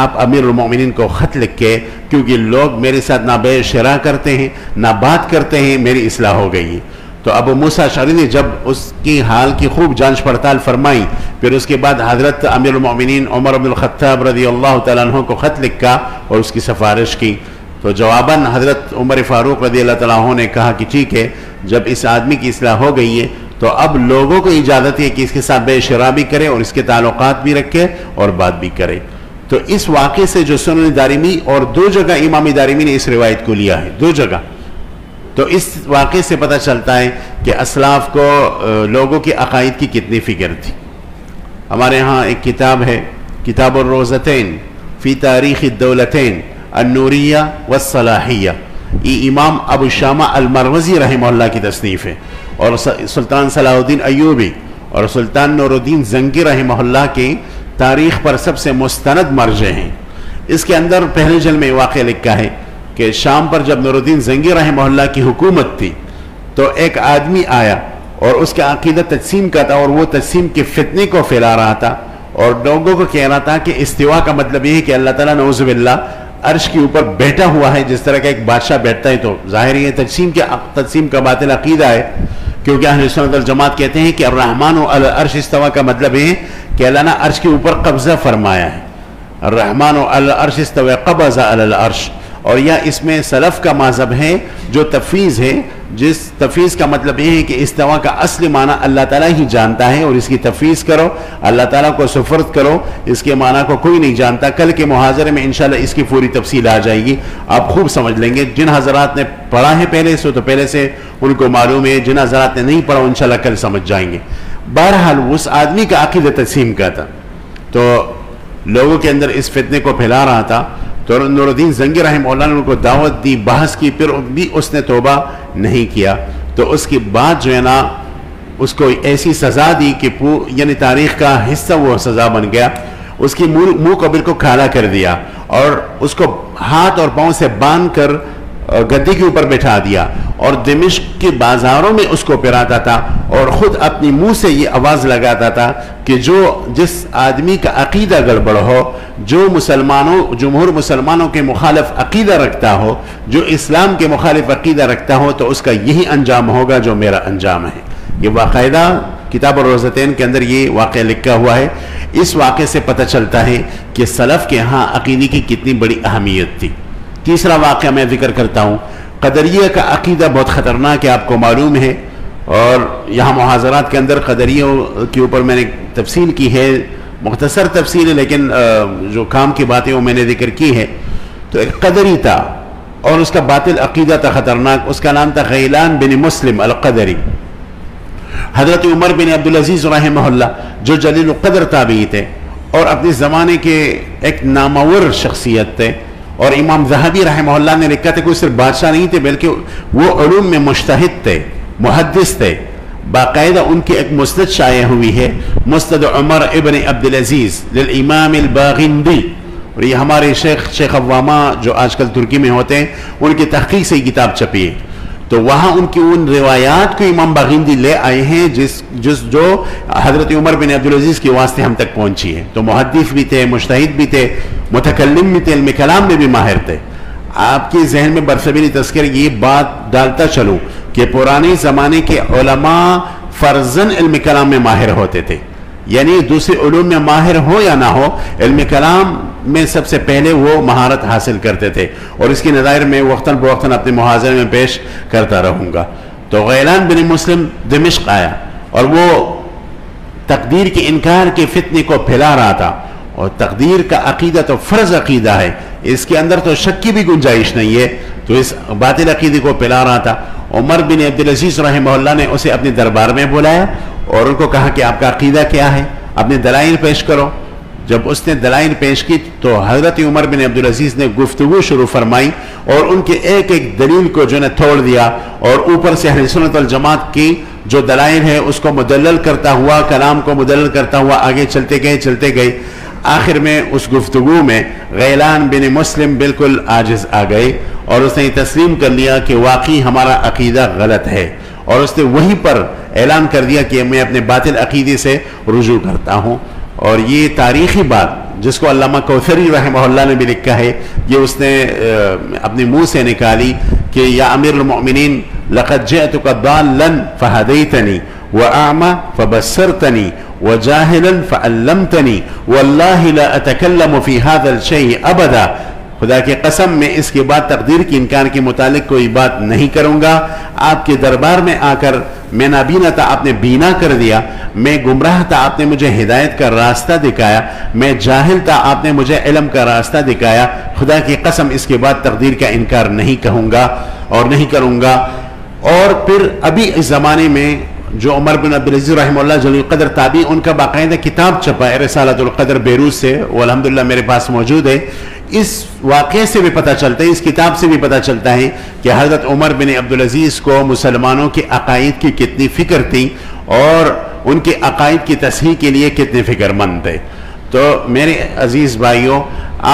آپ امیر المومنین کو خط لکھ کے، کیونکہ لوگ میرے ساتھ نہ بے شرع کرتے ہیں نہ بات کرتے ہیں، میری اصلاح ہو گئی ہے۔ تو ابو موسیٰ اشعری نے جب اس کی حال کی خوب جانچ پڑتال فرمائی، پھر اس کے بعد حضرت امیر المومنین عمر بن الخطاب رضی اللہ تعالیٰ عنہ کو خط لکھا اور اس کی سفارش کی، تو جواباً حضرت عمر فاروق رضی اللہ تعالیٰ عنہ نے کہا کہ ٹھیک ہے، جب اس آدمی کی اصلاح ہو گئی ہے تو اب لوگوں کو اجازت ہے کہ اس کے ساتھ بے شرع بھی کرے اور اس کے تعلقات بھی رکھے اور بات بھی کرے۔ تو اس واقعے سے جو سنن دارمی اور دو جگہ امام دارمی نے اس روایت کو لیا ہے، دو جگہ، تو اس واقعے سے پتہ چلتا ہے کہ اسلاف کو لوگوں کے عقائد کی کتنی فکر تھی۔ ہمارے ہاں ایک کتاب ہے، کتاب الروزتین فی تاریخ الدولتین النوریہ والصلاحیہ، یہ امام ابو شامہ المروزی رحمہ اللہ کی تصنیف ہے، اور سلطان صلاح الدین ایوبی اور سلطان نور الدین زنگی رحمہ اللہ کی تاریخ پر سب سے مستند مرجع ہیں۔ اس کے اندر پہلے جلد میں واقعہ لکھا ہے کہ شام پر جب نور الدین زنگی رحمہ اللہ کی حکومت تھی تو ایک آدمی آیا اور اس کا عقیدہ تجسیم کا تھا، اور وہ تجسیم کے فتنے کو پھیلا رہا تھا اور لوگوں کو کہہ رہا تھا کہ استوا کا مطلب یہ ہے کہ اللہ تعالیٰ نعوذ باللہ عرش کے اوپر بیٹھا ہوا ہے، جس طرح کا ایک بادشاہ بیٹھتا ہے۔ تو ظاہر یہ تجسیم کا باطل عقیدہ ہے، کیونکہ اہل سنت والجماعت کہتے ہیں کہ الرحمن علی العرش استوا کا مطلب ہے کہ اللہ نے عرش کے اوپر قبضہ فرمایا ہے، الرحمن علی العرش استوا قبض علی العرش، اور یا اس میں سلف کا مذہب ہے جو تفویض ہے، جس تفویض کا مطلب یہ ہے کہ استوا کا اصل معنی اللہ تعالیٰ ہی جانتا ہے اور اس کی تفویض کرو، اللہ تعالیٰ کو سپرد کرو، اس کے معنی کو کوئی نہیں جانتا۔ کل کے محاضرے میں انشاءاللہ اس کی پوری تفصیل آ جائے گی، آپ خوب سمجھ لیں گے۔ جن حضرات نے پڑھا ہے پہلے سے تو پہلے سے ان کو معلوم ہے، جن حضرات نے نہیں پڑھا انشاءاللہ کل سمجھ جائیں گے۔ بہرحال اس آدمی کا عقیدہ تقسیم کا تھا، تو لوگوں کے اندر اس فتنے کو پھیلا رہا تھا، تو نور الدین زنگی رحمہ اللہ نے ان کو دعوت دی، بحث کی، پھر بھی اس نے توبہ نہیں کیا۔ تو اس کے بعد جو ہے نا اس کو ایسی سزا دی کہ یعنی تاریخ کا حصہ وہ سزا بن گیا، اس کی منہ کو بالکل کالا کر دیا اور اس کو ہاتھ اور پاؤں سے باندھ کر گدی کے اوپر بٹھا دیا اور دمشق کے بازاروں میں اس کو پھراتا تھا اور خود اپنی منہ سے یہ آواز لگاتا تھا کہ جس آدمی کا عقیدہ گڑبڑ ہو، جو جمہور مسلمانوں کے مخالف عقیدہ رکھتا ہو، جو اسلام کے مخالف عقیدہ رکھتا ہو، تو اس کا یہی انجام ہوگا جو میرا انجام ہے۔ یہ باقاعدہ کتاب الروزتین کے اندر یہ واقعہ لکھا ہوا ہے۔ اس واقعے سے پتہ چلتا ہے کہ سلف کے ہاں عقیدے کی کتنی بڑی اہمیت تھی۔ تیسرا واقعہ میں ذکر کرتا ہوں، قدریہ کا عقیدہ بہت خطرناک ہے، آپ کو معلوم ہے، اور یہاں محاضرات کے اندر قدریوں کے اوپر میں نے تفصیل کی ہے، مختصر تفصیل ہے، لیکن جو کام کی باتیں وہ میں نے ذکر کی ہے۔ تو ایک قدری تھا اور اس کا باطل عقیدہ تھا خطرناک، اس کا نام تھا غیلان بن مسلم القدری۔ حضرت عمر بن عبدالعزیز رحمہ اللہ جو جلیل القدر تابعی تھے اور اپنے زمانے کے ایک نامور شخصیت تھے، اور امام ذہبی رحمہ اللہ نے لکھا تھا کہ وہ صرف بادشاہ نہیں تھے بلکہ وہ علوم میں مجتہد تھے، محدث تھے۔ باقاعدہ ان کی ایک مسند شائع ہوئی ہے، مسند عمر ابن عبدالعزیز للامام الباغندی، اور یہ ہمارے شیخ عوامہ جو آج کل ترکی میں ہوتے ہیں ان کی تحقیق سے یہ کتاب چھپی ہے۔ تو وہاں ان کی ان روایات کو امام باغندی لے آئے ہیں جو حضرت عمر بن عبدالعزیز کے واسطے ہم تک پہنچی ہے۔ تو محدث بھی تھے، مجتہد بھی تھے، متکلم بھی تھے، علم کلام میں بھی ماہر تھے۔ آپ کے ذہن میں برصغیر تذکر یہ بات ڈالتا چلوں کہ پرانے زمانے کے علماء فرضاً علم کلام میں ماہر ہوتے تھے، یعنی دوسرے علوم میں ماہر ہو یا نہ ہو، علم کلام میں سب سے پہلے وہ مہارت حاصل کرتے تھے، اور اس کی نظائر میں وقتاً بوقتاً اپنے محاضرے میں پیش کرتا رہوں گا۔ تو غیلان بن مسلم دمشق آیا اور وہ تقدیر کے انکار کے فتنے کو پھیلا رہا تھا، اور تقدیر کا عقیدہ تو فرض عقیدہ ہے، اس کے اندر تو شک کی بھی گنجائش نہیں ہے، تو اس باطل عقیدے کو پھیلا رہا تھا۔ عمر بن عبدالعزیز رحمہ اللہ نے اسے اپنے دربار میں بلایا اور ان کو کہا کہ آپ کا عقیدہ کیا ہے، اپنے دلائل پیش کرو۔ جب اس نے دلائل پیش کی تو حضرت عمر بن عبدالعزیز نے گفتگو شروع فرمائی اور ان کے ایک ایک دلیل کو جو نے توڑ دیا، اور اوپر سے اہل سنت والجماعت کی جو دلائل ہے اس کو مدلل کرتا ہوا، کلام کو مدلل کرتا ہوا آگے چلتے گئے۔ آخر میں اس گفتگو میں غیلان بن مسلم بالکل عاجز آ گئے اور اس نے تسلیم کر لیا کہ واقعی ہمارا عقیدہ غلط ہے، اور اس نے وہیں پر اعلان کر دیا کہ میں اپنے باطل عقیدے سے رجوع کرتا ہوں۔ اور یہ تاریخی بات جس کو علامہ کوثری رحمہ اللہ نے بھی لکھا ہے، یہ اس نے اپنے منہ سے نکالی کہ یا امیر المؤمنین لقد جئتک ضالا فہدیتنی واعمى فبصرتنی وجاہلا فعلمتنی واللہ لا اتکلم فی هذا الشیء ابدا، خدا کی قسم میں اس کے بعد تقدیر کی انکار کے متعلق کوئی بات نہیں کروں گا۔ آپ کے دربار میں آ کر میں نابینا تھا، آپ نے بینا کر دیا، میں گمراہ تھا، آپ نے مجھے ہدایت کا راستہ دکھایا، میں جاہل تھا، آپ نے مجھے علم کا راستہ دکھایا، خدا کی قسم اس کے بعد تقدیر کا انکار نہیں کہوں گا اور نہیں کروں گا۔ اور پھر ابھی اس زمانے میں جو عمر بن عبدالعزیز رحمہ اللہ جلیل القدر تابعی، ان کا باقاعدہ کتاب چھپا ہے رسالۃ القدر بیروت سے، وہ الحمدللہ میرے پاس موجود ہے۔ اس واقعے سے بھی پتہ چلتا ہے، اس کتاب سے بھی پتہ چلتا ہے کہ حضرت عمر بن عبدالعزیز کو مسلمانوں کے عقائد کی کتنی فکر تھی اور ان کے عقائد کی تصحیح کے لیے کتنے فکر مند تھے۔ تو میرے عزیز بھائیوں،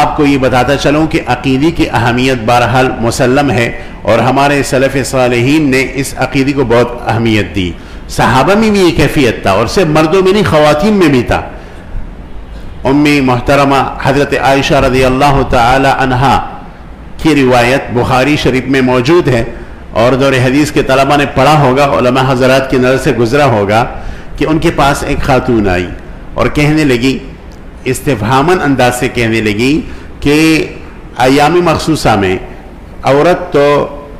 آپ کو یہ بتاتا چلوں کہ عقیدے کی اہمیت بہرحال مسلم ہے، اور ہمارے سلف صالحین نے اس عقیدے کو بہت اہمیت دی۔ صحابہ میں بھی یہ کیفیت تھا، اور صرف مردوں میں نہیں، خواتین میں بھی تھا۔ امی محترمہ حضرت عائشہ رضی اللہ تعالی عنہا کی روایت بخاری شریف میں موجود ہے، اور دور حدیث کے طلبہ نے پڑھا ہوگا، علماء حضرات کی نظر سے گزرا ہوگا کہ ان کے پاس ایک خاتون آئی اور کہنے لگی، استفہاماً انداز سے کہنے لگی کہ ایام مخصوصہ میں عورت تو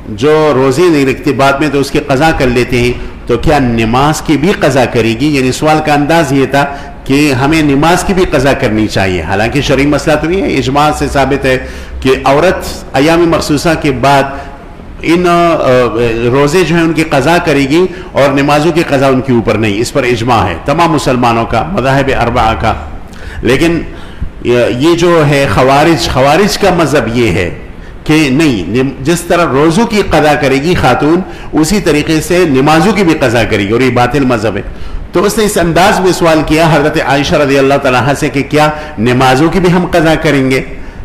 جو روزے نہیں رکھتی بعد میں تو اس کی قضا کر لیتے ہیں، تو کیا نماز کی بھی قضا کرے گی؟ یعنی سوال کا انداز یہ تھا کہ ہمیں نماز کی بھی قضا کرنی چاہیے، حالانکہ شرعی مسئلہ تو نہیں ہے، اجماع سے ثابت ہے کہ عورت ایام مخصوصہ کے بعد ان روزے جو ہیں ان کی قضا کرے گی، اور نمازوں کی قضا ان کے اوپر نہیں، اس پر اجماع ہے تمام مسلمانوں کا، مذاہب اربعہ کا۔ لیکن یہ جو ہے خوارج کا مذہب یہ ہے کہ نہیں، جس طرح روزوں کی قضا کرے گی خاتون، اسی طریقے سے نمازوں کی بھی قضا کرے گی، اور یہ باطل مذہب ہے۔ تو اس نے اس انداز میں سوال کیا حضرت عائشہ رضی اللہ تعالیٰ عنہ سے کہ کیا نمازوں کی بھی ہم قضا کریں گے؟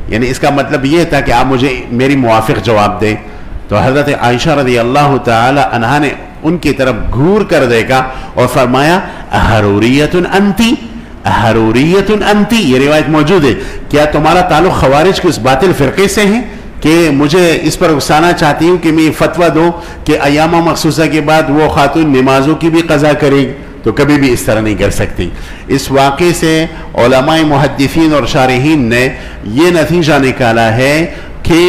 یعنی اس کا مطلب یہ تھا کہ آپ مجھے میری موافق جواب دیں۔ تو حضرت عائشہ رضی اللہ تعالی عنہا نے ان کی طرف گھور کر دیکھا اور فرمایا، احروریت انتی، احروریت انتی، یہ روایت موجود ہے، کیا تمہارا تعلق خوارج کے اس باطل فرقے سے ہے کہ مجھے اس پر اکسانا چاہتی ہوں کہ میں فتویٰ دوں کہ ایام مخصوصہ کے بعد وہ خاتون نمازوں کی بھی قضا کرے گی؟ تو کبھی بھی اس طرح نہیں کر سکتی۔ اس واقعے سے علماء محدثین اور شارحین نے یہ نتیجہ نکالا ہے کہ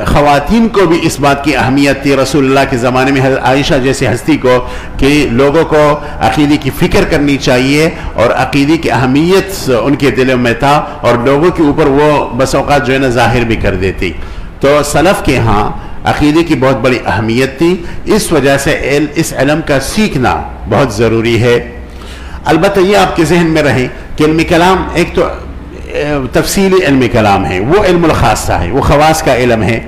خواتین کو بھی اس بات کی اہمیت تھی رسول اللہ کے زمانے میں، حضرت عائشہ جیسے ہستی کو، کہ لوگوں کو عقیدے کی فکر کرنی چاہیے، اور عقیدے کی اہمیت ان کے دلوں میں تھا، اور لوگوں کے اوپر وہ بس اوقات جو ہے نا ظاہر بھی کر دیتی۔ تو سلف کے ہاں عقیدے کی بہت بڑی اہمیت تھی، اس وجہ سے اس علم کا سیکھنا بہت ضروری ہے۔ البتہ یہ آپ کے ذہن میں رہے کہ علم کلام ایک تو تفصیلی علم کلام ہے، وہ علم الخاصہ ہے، وہ خواص کا علم ہے،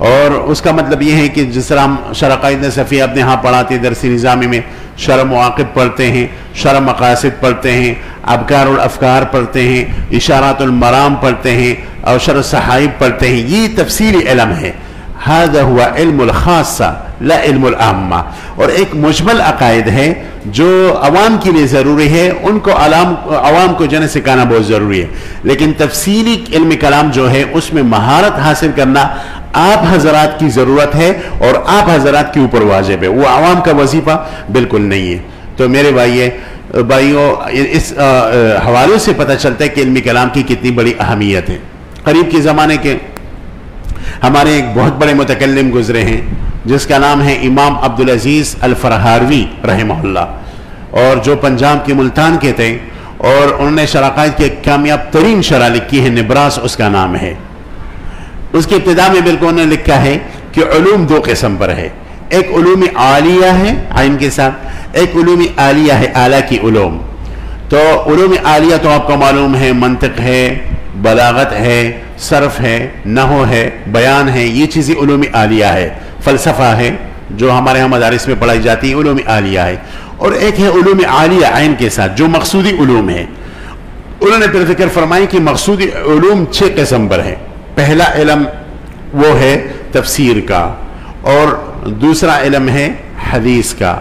اور اس کا مطلب یہ ہے کہ جس طرح ہم شرح قائد صفیہ اپنے ہاں پڑھاتے درسی نظامی میں، شرح مواقب پڑھتے ہیں، شرح مقاصد پڑھتے ہیں، ابکار الافکار پڑھتے ہیں، اشارات المرام پڑھتے ہیں، اور شرح صحائب پڑھتے ہیں، یہ تفصیلی علم ہے۔ هذا هو علم الخاصہ لا علم العامہ، اور ایک مجمل عقائد ہے جو عوام کے لیے ضروری ہے، ان کو عوام کو جنہیں سکھانا بہت ضروری ہے، لیکن تفصیلی علم کلام جو ہے اس میں مہارت حاصل کرنا آپ حضرات کی ضرورت ہے، اور آپ حضرات کے اوپر واجب ہے، وہ عوام کا وظیفہ بالکل نہیں ہے۔ تو میرے بھائیوں، اس حوالے سے پتہ چلتا ہے کہ علم کلام کی کتنی بڑی اہمیت ہے۔ قریب کے زمانے کے ہمارے ایک بہت بڑے متکلم گزرے ہیں جس کا نام ہے امام عبدالعزیز الفرہاروی رحمہ اللہ، اور جو پنجاب کے ملتان کے تھے، اور انہوں نے شرح قائد کی ایک کامیاب ترین شرح لکھی ہے، نبراس اس کا نام ہے۔ اس کی ابتدا میں بالکل انہوں نے لکھا ہے کہ علوم دو قسم پر ہے، ایک علوم عالیہ ہے عین کے ساتھ، ایک علوم عالیہ ہے، اعلیٰ کی علوم. تو علوم عالیہ تو آپ کو معلوم ہے، منطق ہے، بلاغت ہے، صرف ہے، نحو ہے، بیان ہے، یہ چیزیں علوم عالیہ ہے. فلسفہ ہے جو ہمارے ہاں مدارس میں پڑھائی جاتی ہے، علوم عالیہ ہے. اور ایک ہے علوم عالیہ عین کے ساتھ جو مقصودی علوم ہے. انہوں نے پھر ذکر فرمائی کہ مقصودی علوم 6 قسم پر ہیں. پہلا علم وہ ہے تفسیر کا، اور دوسرا علم ہے حدیث کا،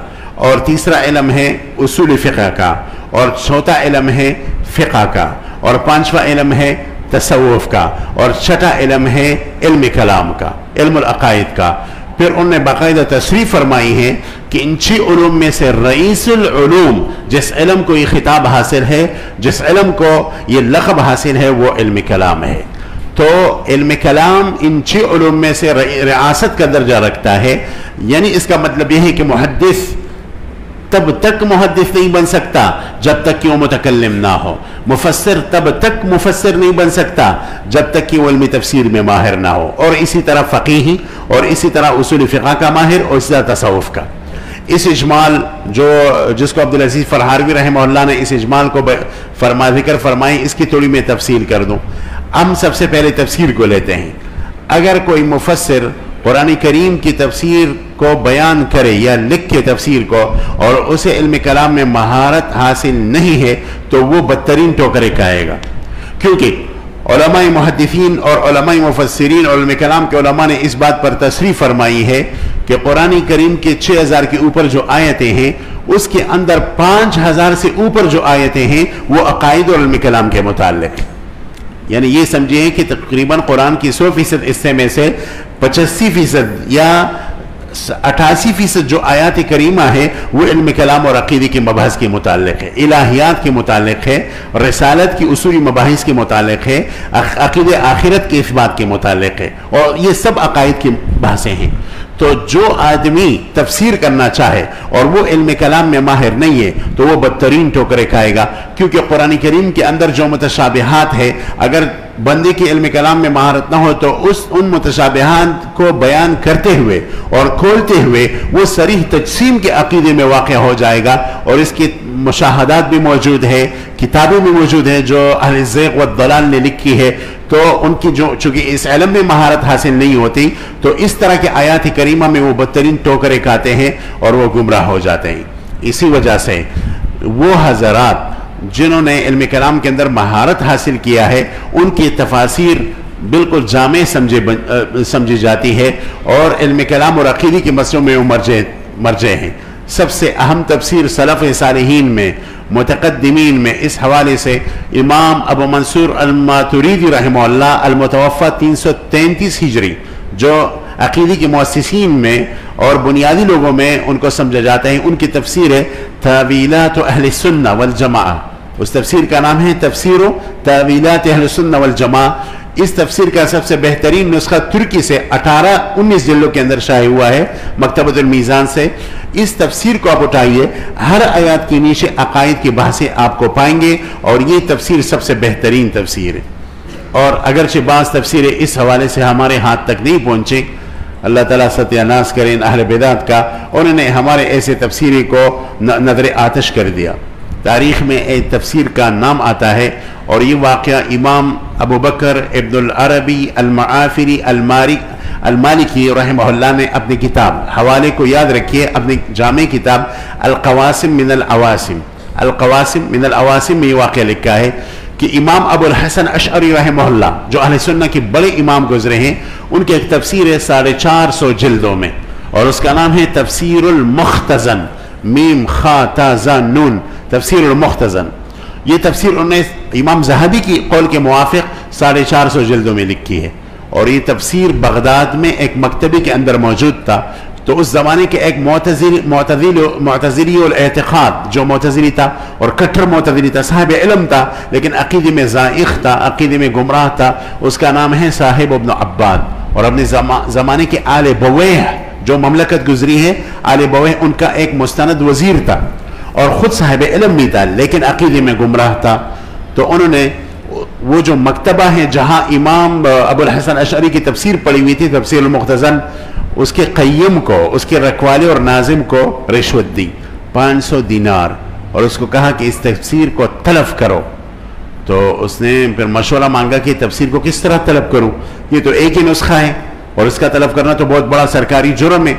اور تیسرا علم ہے اصول فقہ کا، اور چوتھا علم ہے فقہ کا، اور پانچواں علم ہے تصوف کا، اور چھٹا علم ہے علم کلام کا، علم العقائد کا. پھر انہوں نے باقاعدہ تصریح فرمائی ہے کہ ان 6 علوم میں سے رئیس العلوم، جس علم کو یہ خطاب حاصل ہے، جس علم کو یہ لقب حاصل ہے، وہ علم کلام ہے. تو علم کلام ان 6 علوم میں سے ریاست کا درجہ رکھتا ہے. یعنی اس کا مطلب یہ ہے کہ محدث تب تک محدث نہیں بن سکتا جب تک کہ وہ متکلم نہ ہو. مفسر تب تک مفسر نہیں بن سکتا جب تک کہ وہ علم تفسیر میں ماہر نہ ہو. اور اسی طرح فقیہی، اور اسی طرح اصول فقہ کا ماہر، اور اسی طرح تصوف کا. اس اجمال جس کو عبدالعزیز فرہاروی رحمہ اللہ نے اس اجمال کو ذکر فرمائی، اس کی تھوڑی میں تفصیل کر دوں. ہم سب سے پہلے تفسیر کو لیتے ہیں. اگر کوئی مفسر قرآن کریم کی تفسیر کو بیان کرے یا لکھ کے تفسیر کو، اور اسے علم کلام میں مہارت حاصل نہیں ہے، تو وہ بدترین ٹوکرے کھائے گا. کیونکہ علماء محدثین اور علماء مفسرین اور علم کلام کے علماء نے اس بات پر تصریح فرمائی ہے کہ قرآن کریم کے 6000 کے اوپر جو آیتیں ہیں، اس کے اندر 5000 سے اوپر جو آیتیں ہیں وہ عقائد اور علم کلام کے متعلق. یعنی یہ سمجھیں کہ تقریباً قرآن کی 100% حصے میں سے 85% یا 88% جو آیات کریمہ ہے وہ علم کلام اور عقیدے کے مباحث کے متعلق ہے، الہیات کے متعلق ہے، رسالت کی اصولی مباحث کے متعلق ہے، عقیدہ آخرت کے اثبات کے متعلق ہے، اور یہ سب عقائد کی بحثیں ہیں. تو جو آدمی تفسیر کرنا چاہے اور وہ علم کلام میں ماہر نہیں ہے تو وہ بدترین ٹوکرے کھائے گا. کیونکہ قرآن کریم کے اندر جو متشابہات ہے، اگر بندے کی علم کلام میں مہارت نہ ہو تو ان متشابہات کو بیان کرتے ہوئے اور کھولتے ہوئے وہ صریح تجسیم کے عقیدے میں واقع ہو جائے گا. اور اس کی مشاہدات بھی موجود ہے، کتابیں بھی موجود ہیں جو اہل الزیغ والضلال نے لکھی ہے. تو ان کی چونکہ اس علم میں مہارت حاصل نہیں ہوتی، تو اس طرح کے آیات کریمہ میں وہ بدترین ٹوکرے کھاتے ہیں اور وہ گمراہ ہو جاتے ہیں. اسی وجہ سے وہ حضرات جنہوں نے علم کلام کے اندر مہارت حاصل کیا ہے، ان کی تفاسیر بالکل جامع سمجھی جاتی ہے، اور علم کلام اور عقیدے کے مسئلوں میں وہ مرجع ہیں. سب سے اہم تفسیر سلف صالحین میں، متقدمین میں، اس حوالے سے امام ابو منصور الماتریدی رحمہ اللہ المتوفى 333 ہجری، جو عقیدے کے مؤسسین میں اور بنیادی لوگوں میں ان کو سمجھا جاتا ہے، ان کی تفسیر ہے تاویلات اہل السنہ والجماعہ. اس تفسیر کا نام ہے تفسیر تاویلات اہل السنہ والجماعہ. اس تفسیر کا سب سے بہترین نسخہ ترکی سے 18-19 جلدوں کے اندر شائع ہوا ہے، مکتبۃ المیزان سے. اس تفسیر کو آپ اٹھائیے، ہر آیات کے نیچے عقائد کی بحثیں آپ کو پائیں گے، اور یہ تفسیر سب سے بہترین تفسیر ہے. اور اگرچہ بعض تفسیریں اس حوالے سے ہمارے ہاتھ تک نہیں پہنچے، اللہ تعالیٰ ستیہ ناس کریں اہل بدعت کا، انہوں نے ہمارے ایسے تفسیری کو نظر آتش کر دیا. تاریخ میں ایک تفسیر کا نام آتا ہے، اور یہ واقعہ امام ابو بکر ابن العربی المعافری المالکی رحمہ اللہ نے اپنی کتاب، حوالے کو یاد رکھیے، اپنی جامع کتاب القواسم من العواسم میں یہ واقعہ لکھا ہے کہ امام ابو الحسن اشعری رحمہ اللہ، جو اہل سنہ کے بڑے امام گزرے ہیں، ان کی ایک تفسیر ہے 450 جلدوں میں، اور اس کا نام ہے تفسیر المختزن، میم خا تا زا نون، تفسیر المختزن. یہ تفسیر انہوں نے امام زہبی کی قول کے موافق 450 جلدوں میں لکھی ہے، اور یہ تفسیر بغداد میں ایک مکتبے کے اندر موجود تھا. تو اس زمانے کے ایک معتزلی الاعتقاد جو معتزلی تھا اور کٹر معتزلی تھا، صاحب علم تھا لیکن عقیدے میں زائغ تھا، عقیدے میں گمراہ تھا، اس کا نام ہے صاحب ابن عباد. اور اپنے زمانے کے آل بویہ جو مملکت گزری ہے، آل بویہ ان کا ایک مستند وزیر تھا اور خود صاحب علم بھی تھا لیکن عقیدے میں گمراہ تھا. تو انہوں نے وہ جو مکتبہ ہے جہاں امام ابو الحسن اشعری کی تفسیر پڑھی ہوئی تھی، تفسیر المختزن، اس کے قیم کو، اس کے رکھوالے اور ناظم کو رشوت دی. 500 دینار اور اس کو کہا کہ اس تفسیر کو طلب کرو. تو اس نے پھر مشورہ مانگا کہ تفسیر کو کس طرح طلب کروں, یہ تو ایک ہی نسخہ ہے اور اس کا طلب کرنا تو بہت بڑا سرکاری جرم ہے.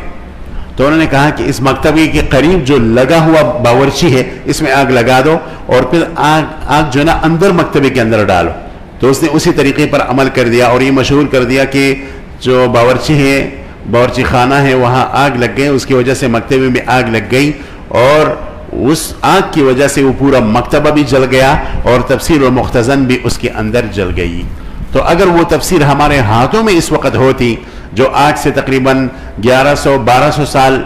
تو انہوں نے کہا کہ اس مکتبے کے قریب جو لگا ہوا باورچی ہے اس میں آگ لگا دو اور پھر آگ جو ہے نا اندر مکتبے کے اندر ڈالو. تو اس نے اسی طریقے پر عمل کر دیا اور یہ مشہور کر دیا کہ جو باورچی خانہ ہے وہاں آگ لگ گئی, اس کی وجہ سے مکتبے میں آگ لگ گئی اور اس آگ کی وجہ سے وہ پورا مکتبہ بھی جل گیا اور تفسیر المختزن بھی اس کے اندر جل گئی. تو اگر وہ تفسیر ہمارے ہاتھوں میں اس وقت ہوتی جو آج سے تقریباً 1100-1200 سال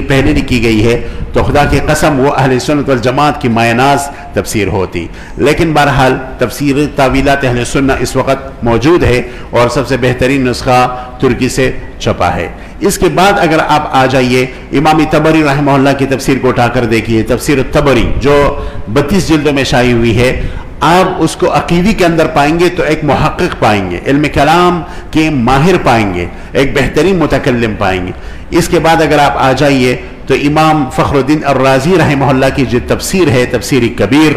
پہلے لکھی گئی ہے تو خدا کی قسم وہ اہل سنت والجماعت کی مایہ ناز تفسیر ہوتی. لیکن بہرحال تفسیر تاویلات اہل سنہ اس وقت موجود ہے اور سب سے بہترین نسخہ ترکی سے چھپا ہے. اس کے بعد اگر آپ آ جائیے امام طبری رحمہ اللہ کی تفسیر کو اٹھا کر دیکھیے, تفسیر طبری جو 32 جلدوں میں شائع ہوئی ہے, آپ اس کو عقیدی کے اندر پائیں گے تو ایک محقق پائیں گے, علم کلام کے ماہر پائیں گے, ایک بہترین متکلم پائیں گے. اس کے بعد اگر آپ آ جائیے تو امام فخر الدین الرازی رحمہ اللہ کی جو تفسیر ہے تفسیر کبیر,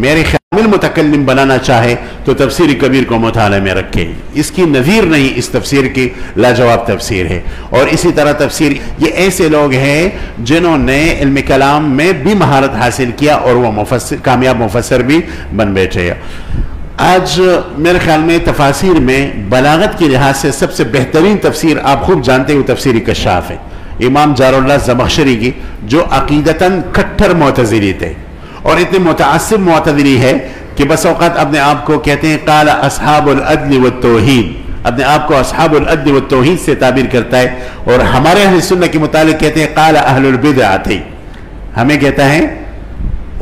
میرے خیال متکلم بنانا چاہے تو تفسیر کبیر کو مطالعے میں رکھے, اس کی نظیر نہیں اس تفسیر کی, لاجواب تفسیر ہے. اور اسی طرح تفسیر, یہ ایسے لوگ ہیں جنہوں نے علم کلام میں بھی مہارت حاصل کیا اور وہ کامیاب مفسر بھی بن بیٹھے. آج میرے خیال میں تفاسیر میں بلاغت کے لحاظ سے سب سے بہترین تفسیر آپ خوب جانتے ہیں وہ تفسیر کشاف ہے, امام جار اللہ زمخشری کی, جو عقیدتاً کٹھر معتزلی تھے اور اتنے متعصب معتزلی ہے کہ بس اوقات اپنے آپ کو کہتے ہیں قال اصحاب العدل والتوحید, اپنے آپ کو اصحاب العدل والتوحید سے تعبیر کرتا ہے. اور ہمارے اہل سنت کے متعلق کہتے ہیں قال اہل البدعۃ, ہمیں کہتا ہے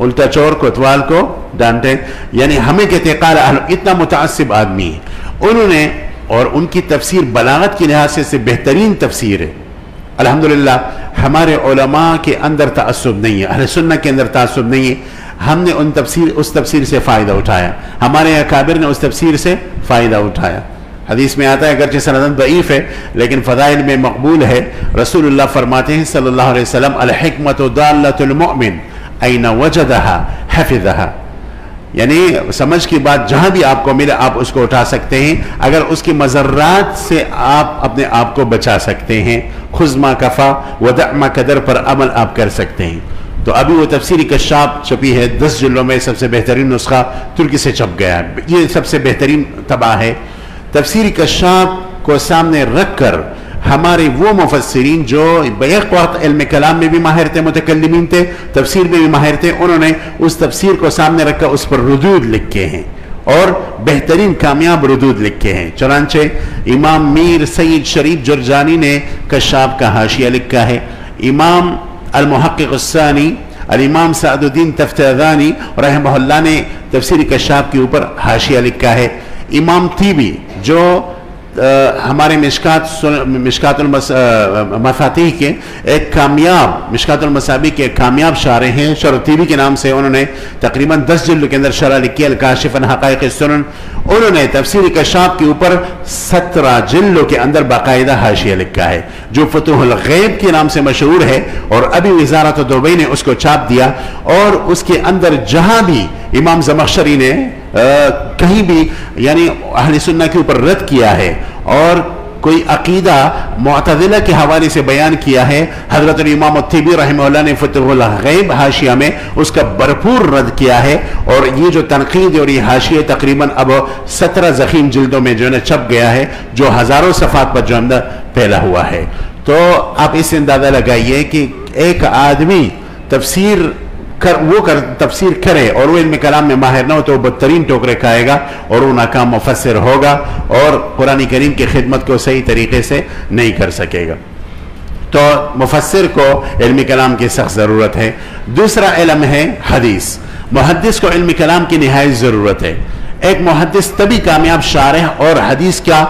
الٹا چور کوتوال کو ڈانٹے, یعنی ہمیں کہتے ہیں قال اہل, اتنا متعصب آدمی ہے انہوں نے. اور ان کی تفسیر بلاغت کے لحاظ سے بہترین تفسیر ہے. الحمدللہ ہمارے علماء کے اندر تعصب نہیں ہے, اہل سنت کے اندر تعصب نہیں ہے. ہم نے اس تفسیر سے فائدہ اٹھایا, ہمارے اکابر نے اس تفسیر سے فائدہ اٹھایا. حدیث میں آتا ہے اگرچہ سندن ضعیف ہے لیکن فضائل میں مقبول ہے, رسول اللہ فرماتے ہیں صلی اللہ علیہ وسلم الحکمت ضالۃ المؤمن این وجدها حفظها, یعنی سمجھ کی بات جہاں بھی آپ کو ملے آپ اس کو اٹھا سکتے ہیں اگر اس کی مضرات سے آپ اپنے آپ کو بچا سکتے ہیں. خذ ما کفا ودع ما قدر پر عمل آپ کر سکتے ہیں. تو ابھی وہ تفسیر کشاف چھپی ہے 10 جلدوں میں, سب سے بہترین نسخہ ترکی سے چھپ گیا ہے, یہ سب سے بہترین طبع ہے. تفسیر کشاف کو سامنے رکھ کر ہمارے وہ مفسرین جو بیک وقت علم کلام میں بھی ماہر تھے, متکلمین تھے, تفسیر میں بھی ماہر تھے, انہوں نے اس تفسیر کو سامنے رکھ کر اس پر ردود لکھے ہیں اور بہترین کامیاب ردود لکھے ہیں. چنانچہ امام میر سید شریف جرجانی نے کشاف کا حاشیہ لکھا ہے, امام المحقق الثانی الامام سعد الدین تفتازانی رحمہ اللہ نے تفسیر کشاف کے اوپر حاشیہ لکھا ہے. امام طیبی جو ہمارے مشکات المفاتیح کے ایک کامیاب, مشکات المصابیح کے کامیاب شارح ہیں, شرح طیبی کے نام سے, انہوں نے تقریباً 10 جلد کے اندر شرح لکھی الکاشف عن حقائق السنن. انہوں نے تفسیر کشاف کے اوپر 17 جلدوں کے اندر باقاعدہ حاشیہ لکھا ہے جو فتوح الغیب کے نام سے مشہور ہے, اور ابھی وزارت دبئی نے اس کو چھاپ دیا. اور اس کے اندر جہاں بھی امام زمخشری نے کہیں بھی یعنی اہل سنت کے اوپر رد کیا ہے اور کوئی عقیدہ معتزلہ کے حوالے سے بیان کیا ہے, حضرت الامام الطیبی رحمہ اللہ نے فتح الغیب حاشیہ میں اس کا بھرپور رد کیا ہے. اور یہ جو تنقید اور یہ حاشیہ تقریباً اب 17 ضخیم جلدوں میں جو ہے چھپ گیا ہے, جو ہزاروں صفحات پر جو اندر پھیلا ہوا ہے. تو آپ اس سے اندازہ لگائیے کہ ایک آدمی تفسیر کرے اور وہ علم کلام میں ماہر نہ ہو تو وہ بدترین ٹوکرے کھائے گا اور وہ ناکام مفسر ہوگا اور قرآن کریم کی خدمت کو صحیح طریقے سے نہیں کر سکے گا. تو مفسر کو علم کلام کی سخت ضرورت ہے. دوسرا علم ہے حدیث. محدث کو علم کلام کی نہایت ضرورت ہے. ایک محدث تبھی کامیاب شارح اور حدیث کا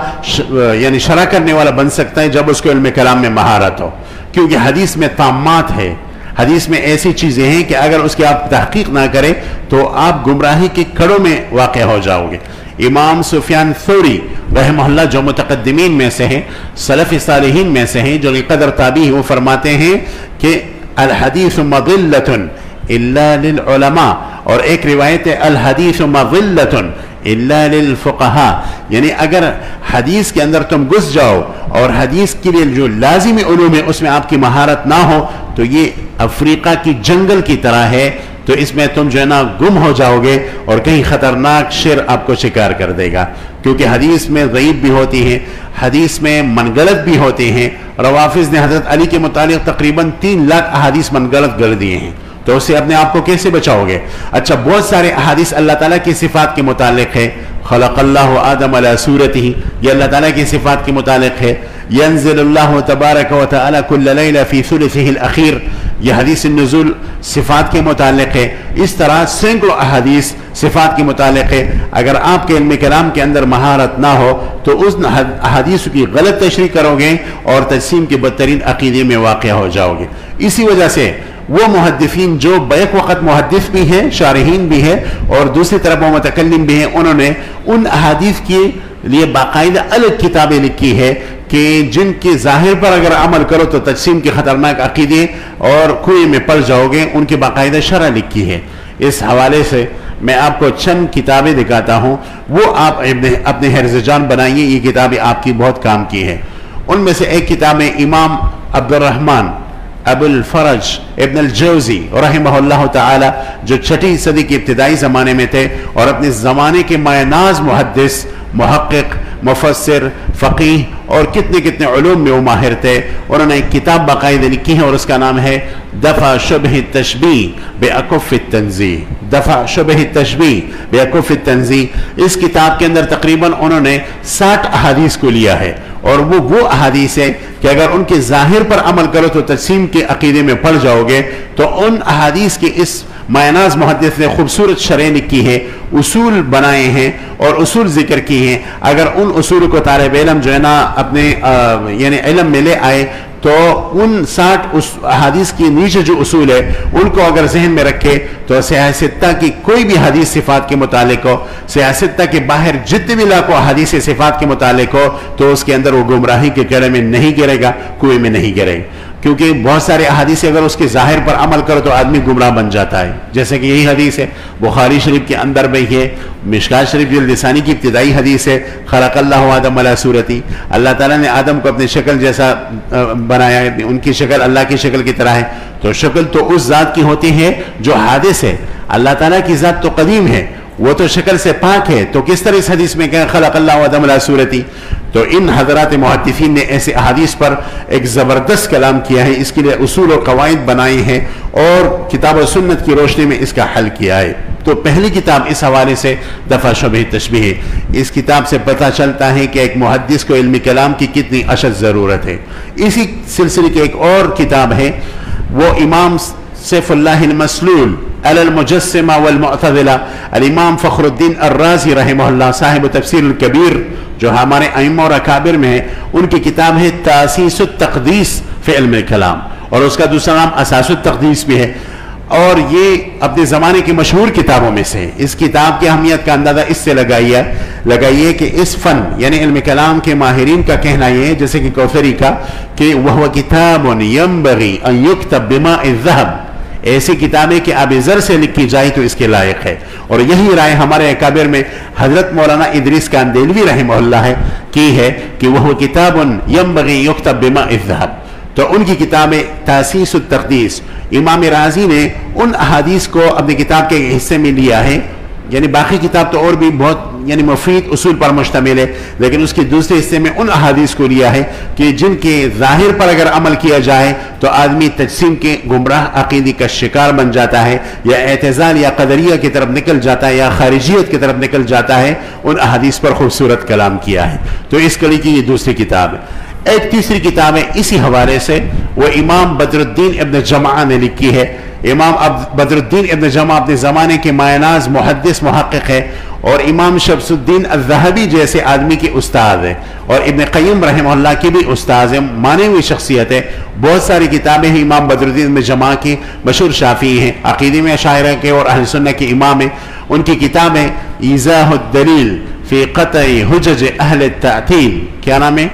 یعنی شرح کرنے والا بن سکتا ہے جب اس کو علم کلام میں مہارت ہو, کیونکہ حدیث میں طامات ہے, حدیث میں ایسی چیزیں ہیں کہ اگر اس کی آپ تحقیق نہ کریں تو آپ گمراہی کے کڑوں میں واقع ہو جاؤ گے. امام سفیان ثوری رحمہ اللہ جو متقدمین میں سے ہیں, سلف صالحین میں سے ہیں, جو قدر تابعی ہیں, وہ فرماتے ہیں کہ الحدیث مضلۃ الا للعلماء، اور ایک روایت ہے الحدیث مضلۃ الا للفقہاء، یعنی اگر حدیث کے اندر تم گھس جاؤ اور حدیث کے لیے جو لازمی علوم ہے اس میں آپ کی مہارت نہ ہو تو یہ افریقہ کی جنگل کی طرح ہے، تو اس میں تم جو ہے نا گم ہو جاؤ گے اور کہیں خطرناک شر آپ کو شکار کر دے گا، کیونکہ حدیث میں ضعیف بھی ہوتی ہیں، حدیث میں منغلط بھی ہوتے ہیں۔ روافض نے حضرت علی کے متعلق تقریباً 3 لاکھ احادیث منغلط کر دیے ہیں، تو اس سے اپنے آپ کو کیسے بچاؤ گے؟ اچھا، بہت سارے احادیث اللہ تعالیٰ کی صفات کے متعلق ہے، خلق اللہ آدم علی صورتہ، یہ اللہ تعالیٰ کی صفات کے متعلق ہے۔ ینزل اللہ تبارک و تعالی کل لیلہ فی ثلثہ الاخیر، یہ حدیث النزول صفات کے متعلق ہے۔ اس طرح سینکڑوں احادیث صفات کے متعلق ہے۔ اگر آپ کے علم کلام کے اندر مہارت نہ ہو تو اس احادیث کی غلط تشریح کرو گے اور تجسیم کے بدترین عقیدے میں واقع ہو جاؤ گے۔ اسی وجہ سے وہ محدثین جو بیک وقت محدث بھی ہیں، شارحین بھی ہیں، اور دوسری طرف وہ متکلم بھی ہیں، انہوں نے ان احادیث کے لیے باقاعدہ الگ کتابیں لکھی ہے کہ جن کے ظاہر پر اگر عمل کرو تو تجسیم کے خطرناک عقیدے اور کنویں میں پڑ جاؤ گے، ان کی باقاعدہ شرح لکھی ہے۔ اس حوالے سے میں آپ کو چند کتابیں دکھاتا ہوں، وہ آپ اپنے حرز جان بنائیے، یہ کتابیں آپ کی بہت کام کی ہیں۔ ان میں سے ایک کتاب ہے امام عبد الرحمن ابو الفرج ابن الجوزی رحمہ اللہ تعالی، جو 6 صدی کے ابتدائی زمانے میں تھے اور اپنے زمانے کے مایہ ناز محدث، محقق، مفسر، فقیہ اور کتنے علوم میں وہ ماہر تھے۔ انہوں نے ایک کتاب باقاعدہ لکھی ہے اور اس کا نام ہے دفع شبہ التشبیہ بأکف التنزیہ، دفع شبہ التشبیہ بأکف التنزیہ۔ اس کتاب کے اندر تقریباً انہوں نے 60 احادیث کو لیا ہے، اور وہ احادیث ہے کہ اگر ان کے ظاہر پر عمل کرو تو تجسیم کے عقیدے میں پڑ جاؤ گے۔ تو ان احادیث کے اس مایہ-ناز محدث نے خوبصورت شرح لکھی ہے، اصول بنائے ہیں اور اصول ذکر کی ہیں۔ اگر ان اصول کو طالب علم جو ہے نا اپنے یعنی علم میں لے آئے تو ان 60 احادیث کے نیچے جو اصول ہے ان کو اگر ذہن میں رکھے تو سیاہ ستہ کی کوئی بھی حدیث صفات کے متعلق ہو، سیاہ ستہ کے باہر جتنے بھی لاکھوں حدیث صفات کے متعلق ہو، تو اس کے اندر وہ گمراہی کے کڑے میں نہیں گرے گا، کنویں میں نہیں گرے گا، کیونکہ بہت سارے احادیث اگر اس کے ظاہر پر عمل کرو تو آدمی گمراہ بن جاتا ہے، جیسے کہ یہی حدیث ہے بخاری شریف کے اندر بھی ہے، مشکات شریف جلد ثانی کی ابتدائی حدیث ہے، خلق اللہ آدم علی صورتی، اللہ تعالیٰ نے آدم کو اپنی شکل جیسا بنایا ہے، ان کی شکل اللہ کی شکل کی طرح ہے۔ تو شکل تو اس ذات کی ہوتی ہے جو حادث ہے، اللہ تعالیٰ کی ذات تو قدیم ہے، وہ تو شکل سے پاک ہے، تو کس طرح اس حدیث میں کہ خلق اللہ آدم علی صورتی؟ تو ان حضرات محدثین نے ایسے احادیث پر ایک زبردست کلام کیا ہے، اس کے لیے اصول و قواعد بنائے ہیں اور کتاب و سنت کی روشنی میں اس کا حل کیا ہے۔ تو پہلی کتاب اس حوالے سے دفع شبہ تشبیہ ہے۔ اس کتاب سے پتہ چلتا ہے کہ ایک محدث کو علم کلام کی کتنی اشد ضرورت ہے۔ اسی سلسلے کی ایک اور کتاب ہے، وہ امام سیف اللہ المسلول علی المجسمہ والمعتزلہ، الامام فخر الدین الرازی رحمہ اللہ، صاحب تفسیر الکبیر، جو ہمارے ائمہ اور اکابر میں ہے، ان کی کتاب ہے تاسیس التقدیس فی علم الکلام، اور اس کا دوسرا نام اساس التقدیس بھی ہے، اور یہ اپنے زمانے کی مشہور کتابوں میں سے ہے۔ اس کتاب کی اہمیت کا اندازہ اس سے لگائیے کہ اس فن یعنی علم کلام کے ماہرین کا کہنا یہ ہے، جیسے کہ کوثری کا، کہ وہ کتاب ينبغي ان يكتب بماء الذهب، ایسی کتابیں کہ آب زر سے لکھی جائے تو اس کے لائق ہے، اور یہی رائے ہمارے اکابر میں حضرت مولانا ادریس کاندیلوی رحمہ اللہ کی ہے کہ وہ کتاب ينبغي يكتب بماء الذهب۔ تو ان کی کتاب تاسیس التقدیس، امام رازی نے ان احادیث کو اپنی کتاب کے حصے میں لیا ہے، یعنی باقی کتاب تو اور بھی بہت یعنی مفید اصول پر مشتمل ہے، لیکن اس کے دوسرے حصے میں ان احادیث کو لیا ہے کہ جن کے ظاہر پر اگر عمل کیا جائے تو آدمی تجسیم کے گمراہ عقیدے کا شکار بن جاتا ہے، یا اعتزال یا قدریہ کی طرف نکل جاتا ہے، یا خارجیت کی طرف نکل جاتا ہے۔ ان احادیث پر خوبصورت کلام کیا ہے۔ تو اس کلی کی یہ دوسری کتاب ہے۔ ایک تیسری کتاب ہے اسی حوالے سے، وہ امام بدر الدین ابن جمعہ نے لکھی ہے۔ امام بدر الدین ابن جمعہ اپنے زمانے کے مایہ ناز محدث محقق ہے، اور امام شمس الدین الذہبی جیسے آدمی کی استاد ہے، اور ابن قیم رحمہ اللہ کی بھی استاد ہے، مانے ہوئی شخصیت ہے۔ بہت ساری کتابیں ہیں امام بدر الدین ابن جمعہ کی، مشہور شافعی ہیں، عقیدے میں اشاعرہ کے اور اہل سنت کے امام ہیں۔ ان کی کتاب ہے ایضاح الدلیل فی قطع حجج اہل التعطیل، کیا نام ہے؟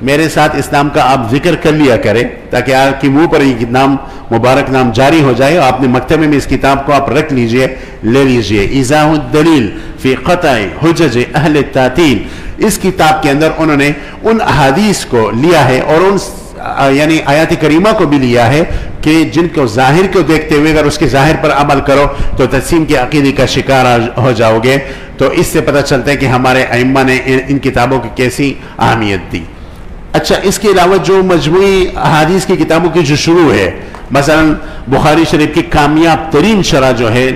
میرے ساتھ اس نام کا آپ ذکر کر لیا کریں تاکہ آپ کی منہ پر یہ نام مبارک نام جاری ہو جائے، اور آپ نے مکتبے میں اس کتاب کو آپ رکھ لیجئے، لے لیجئے۔ ایضاح الدلیل فی قطع حجج اہل التعطیل، اس کتاب کے اندر انہوں نے ان احادیث کو لیا ہے اور ان یعنی آیات کریمہ کو بھی لیا ہے کہ جن کو ظاہر کو دیکھتے ہوئے اگر اس کے ظاہر پر عمل کرو تو تجسیم کے عقیدے کا شکار ہو جاؤ گے۔ تو اس سے پتہ چلتا ہے کہ ہمارے ائمہ نے ان کتابوں کی کیسی اہمیت دی۔ اچھا، اس کے علاوہ جو مجموعی احادیث کی کتابوں کی جو شروع ہے، مثلا بخاری شریف کی کامیاب ترین شرح جو ہے،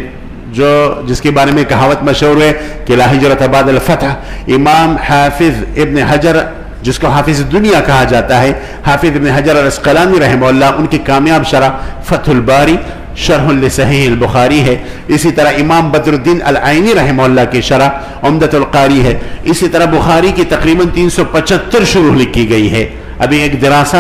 جس کے بارے میں کہاوت مشہور ہے کہ لا ہجرت بعد الفتح، امام حافظ ابن حجر جس کو حافظ دنیا کہا جاتا ہے، حافظ ابن حجر العسقلانی رحمہ اللہ، ان کی کامیاب شرح فتح الباری شرح لصحیح البخاری ہے۔ اسی طرح امام بدر الدین العینی رحمہ اللہ کی شرح عمدۃ القاری ہے۔ اسی طرح بخاری کی تقریباً 375 شروح لکھی گئی ہے۔ ابھی ایک دراسہ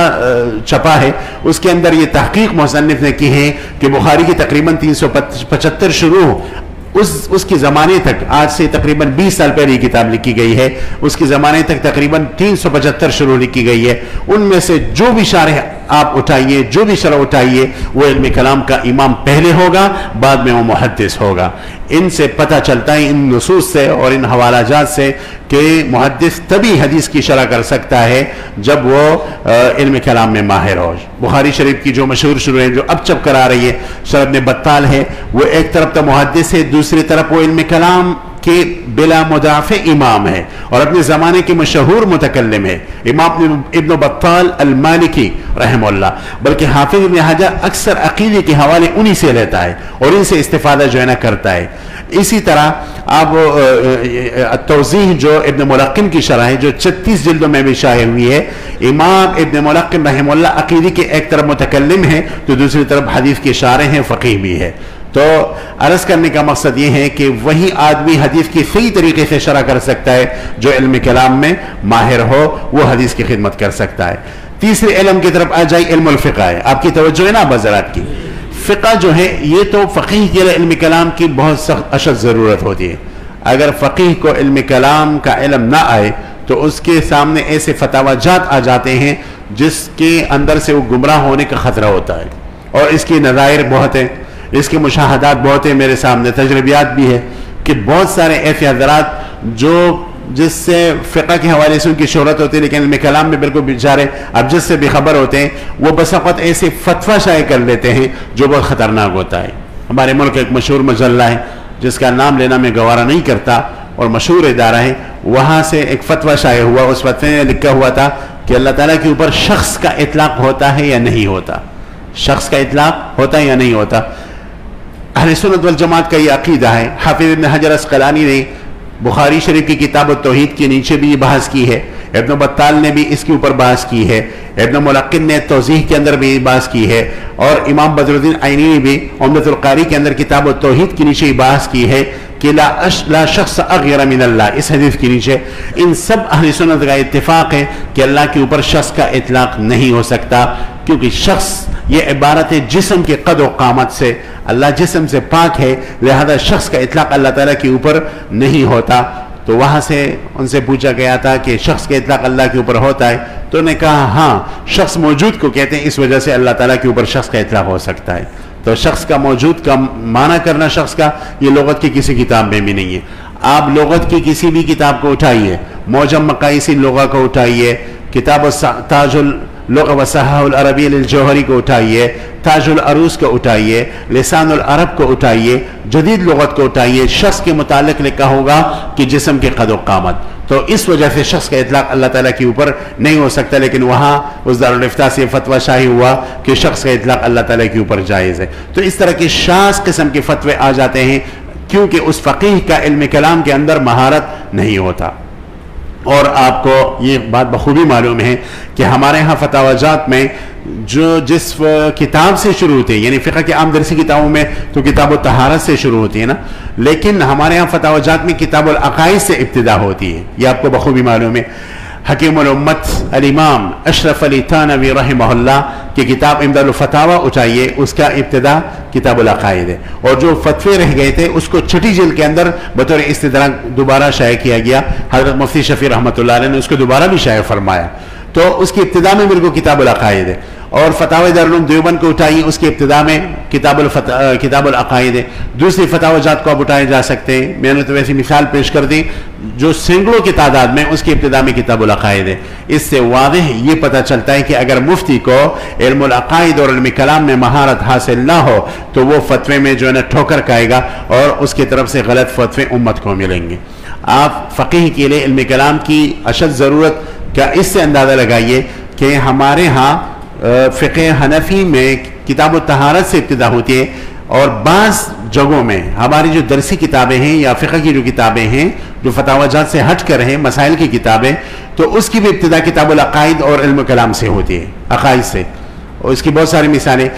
چھپا ہے، اس کے اندر یہ تحقیق مصنف نے کی ہے کہ بخاری کی تقریباً 375 شروح اس کے زمانے تک، آج سے تقریباً 20 سال پہلے یہ کتاب لکھی گئی ہے، اس کے زمانے تک تقریباً 375 شروح لکھی گئی ہے۔ ان میں سے جو بھی شارح آپ اٹھائیے، جو بھی شرح اٹھائیے، وہ علم کلام کا امام پہلے ہوگا، بعد میں وہ محدث ہوگا۔ ان سے پتہ چلتا ہے، ان نصوص سے اور ان حوالہ جات سے، کہ محدث تبھی حدیث کی شرح کر سکتا ہے جب وہ علم کلام میں ماہر ہو۔ بخاری شریف کی جو مشہور شروحیں جو اب چپ کرا رہی ہے، شرح ابن بطال ہے، وہ ایک طرف تو محدث ہے، دوسری طرف وہ علم کلام کے بلا مدافع امام ہے اور اپنے زمانے کے مشہور متکلم ہے، امام ابن بطال المالکی رحمہ اللہ۔ بلکہ حافظ ابن حجر اکثر عقیدے کے حوالے انہی سے لیتا ہے اور ان سے استفادہ جو ہے نا کرتا ہے۔ اسی طرح آپ التوضیح جو ابن ملقن کی شرح ہے، جو 36 جلدوں میں بھی شائع ہوئی ہے، امام ابن ملقن رحمہ اللہ عقیدے کے ایک طرف متکلم ہے تو دوسری طرف حدیث کے شارح ہیں، فقیہ بھی ہے۔ تو عرض کرنے کا مقصد یہ ہے کہ وہی آدمی حدیث کی صحیح طریقے سے شرح کر سکتا ہے جو علم کلام میں ماہر ہو، وہ حدیث کی خدمت کر سکتا ہے۔ تیسرے علم کی طرف آ جائے، علم الفقہ ہے۔ آپ کی توجہ ہے نا بذرات کی؟ فقہ جو ہے یہ تو فقیہ کے علم کلام کی بہت سخت اشد ضرورت ہوتی ہے۔ اگر فقیہ کو علم کلام کا علم نہ آئے تو اس کے سامنے ایسے فتاوی جات آ جاتے ہیں جس کے اندر سے وہ گمراہ ہونے کا خطرہ ہوتا ہے، اور اس کی نظائر بہت ہیں، اس کے مشاہدات بہت ہیں، میرے سامنے تجربیات بھی ہے کہ بہت سارے ایسے حضرات جو جس سے فقہ کے حوالے سے ان کی شہرت ہوتی ہے لیکن علم کلام میں بالکل بیچارے اب جس سے بے خبر ہوتے ہیں، وہ بس وقت ایسے فتویٰ شائع کر لیتے ہیں جو بہت خطرناک ہوتا ہے۔ ہمارے ملک ایک مشہور مجلہ ہے جس کا نام لینا میں گوارہ نہیں کرتا اور مشہور ادارہ ہے، وہاں سے ایک فتویٰ شائع ہوا، اس فتوے میں لکھا ہوا تھا کہ اللہ تعالیٰ کے اوپر شخص کا اطلاق ہوتا ہے یا نہیں ہوتا، شخص کا اطلاق ہوتا ہے یا نہیں ہوتا۔ اہل سنت والجماعت کا یہ عقیدہ ہے۔ حافظ ابن حجر عسقلانی نے بخاری شریف کی کتاب التوحید کے نیچے بھی یہ بحث کی ہے، ابن بطال نے بھی اس کے اوپر بحث کی ہے، ابن ملقن نے توضیح کے اندر بھی بحث کی ہے، اور امام بدر الدین عینی نے بھی عمدۃ القاری کے اندر کتاب التوحید کے نیچے بحث کی ہے کہ لا شخص اغیر من اللہ، اس حدیث کے نیچے ان سب اہل سنت کا اتفاق ہے کہ اللہ کے اوپر شخص کا اطلاق نہیں ہو سکتا، کیونکہ شخص یہ عبارت ہے جسم کے قد و قامت سے، اللہ جسم سے پاک ہے، لہذا شخص کا اطلاق اللہ تعالیٰ کے اوپر نہیں ہوتا۔ تو وہاں سے ان سے پوچھا گیا تھا کہ شخص کا اطلاق اللہ کے اوپر ہوتا ہے، تو انہوں نے کہا ہاں، شخص موجود کو کہتے ہیں، اس وجہ سے اللہ تعالیٰ کے اوپر شخص کا اطلاق ہو سکتا ہے۔ تو شخص کا موجود کا معنی کرنا شخص کا، یہ لغت کی کسی کتاب میں بھی نہیں ہے۔ آپ لغت کی کسی بھی کتاب کو اٹھائیے، معجم مقاییس اللغہ کو اٹھائیے، کتاب تاج اللغہ وصحاح العربی للجوہری کو اٹھائیے، تاج العروس کو اٹھائیے، لسان العرب کو اٹھائیے، جدید لغت کو اٹھائیے، شخص کے متعلق لکھا ہوگا کہ جسم کے قد و قامت۔ تو اس وجہ سے شخص کا اطلاق اللہ تعالیٰ کے اوپر نہیں ہو سکتا، لیکن وہاں اس دارالافتاء سے فتویٰ شائع ہوا کہ شخص کا اطلاق اللہ تعالیٰ کے اوپر جائز ہے۔ تو اس طرح کے شاذ قسم کے فتوے آ جاتے ہیں کیونکہ اس فقیہ کا علم کلام کے اندر مہارت نہیں ہوتا۔ اور آپ کو یہ بات بخوبی معلوم ہے کہ ہمارے ہاں فتاوی جات میں جو جس کتاب سے شروع ہوتی ہے، یعنی فقہ کے عام درسی کتابوں میں تو کتاب الطہارت سے شروع ہوتی ہے نا، لیکن ہمارے ہاں فتاوی جات میں کتاب العقائد سے ابتدا ہوتی ہے، یہ آپ کو بخوبی معلوم ہے۔ حکیم الامت الامام اشرف علی تھانوی رحمہ اللہ کی کتاب امداد الفتاوی اٹھائیے، اس کا ابتدا کتاب العقائد ہے، اور جو فتوے رہ گئے تھے اس کو چھٹی جلد کے اندر بطور استدراک دوبارہ شائع کیا گیا، حضرت مفتی شفیع رحمۃ اللہ علیہ نے اس کو دوبارہ بھی شائع فرمایا۔ تو اس کی ابتدا میں میرے کو کتاب العقائد ہے، اور فتاوی دارالعلوم دیوبند کو اٹھائیے، اس کی ابتدا میں کتاب العقائد ہے۔ دوسری فتاوی جات کو آپ اٹھائے جا سکتے ہیں، میں نے تو ویسی مثال پیش کر دی جو سینکڑوں کی تعداد میں اس کی ابتدا میں کتاب العقائد ہے۔ اس سے واضح یہ پتہ چلتا ہے کہ اگر مفتی کو علم العقائد اور علم کلام میں مہارت حاصل نہ ہو تو وہ فتوے میں جو ہے نا ٹھوکر کھائے گا، اور اس کی طرف سے غلط فتوے امت کو ملیں گے۔ آپ فقیہ کے لیے علم کلام کی اشد ضرورت کا اس سے اندازہ لگائیے کہ ہمارے ہاں فقہ حنفی میں کتاب الطہارت سے ابتدا ہوتی ہے، اور بعض جگہوں میں ہماری جو درسی کتابیں ہیں یا فقہ کی جو کتابیں ہیں جو فتاوی جات سے ہٹ کر ہیں، مسائل کی کتابیں، تو اس کی بھی ابتدا کتاب العقائد اور علم کلام سے ہوتی ہے، عقائد سے، اور اس کی بہت ساری مثالیں۔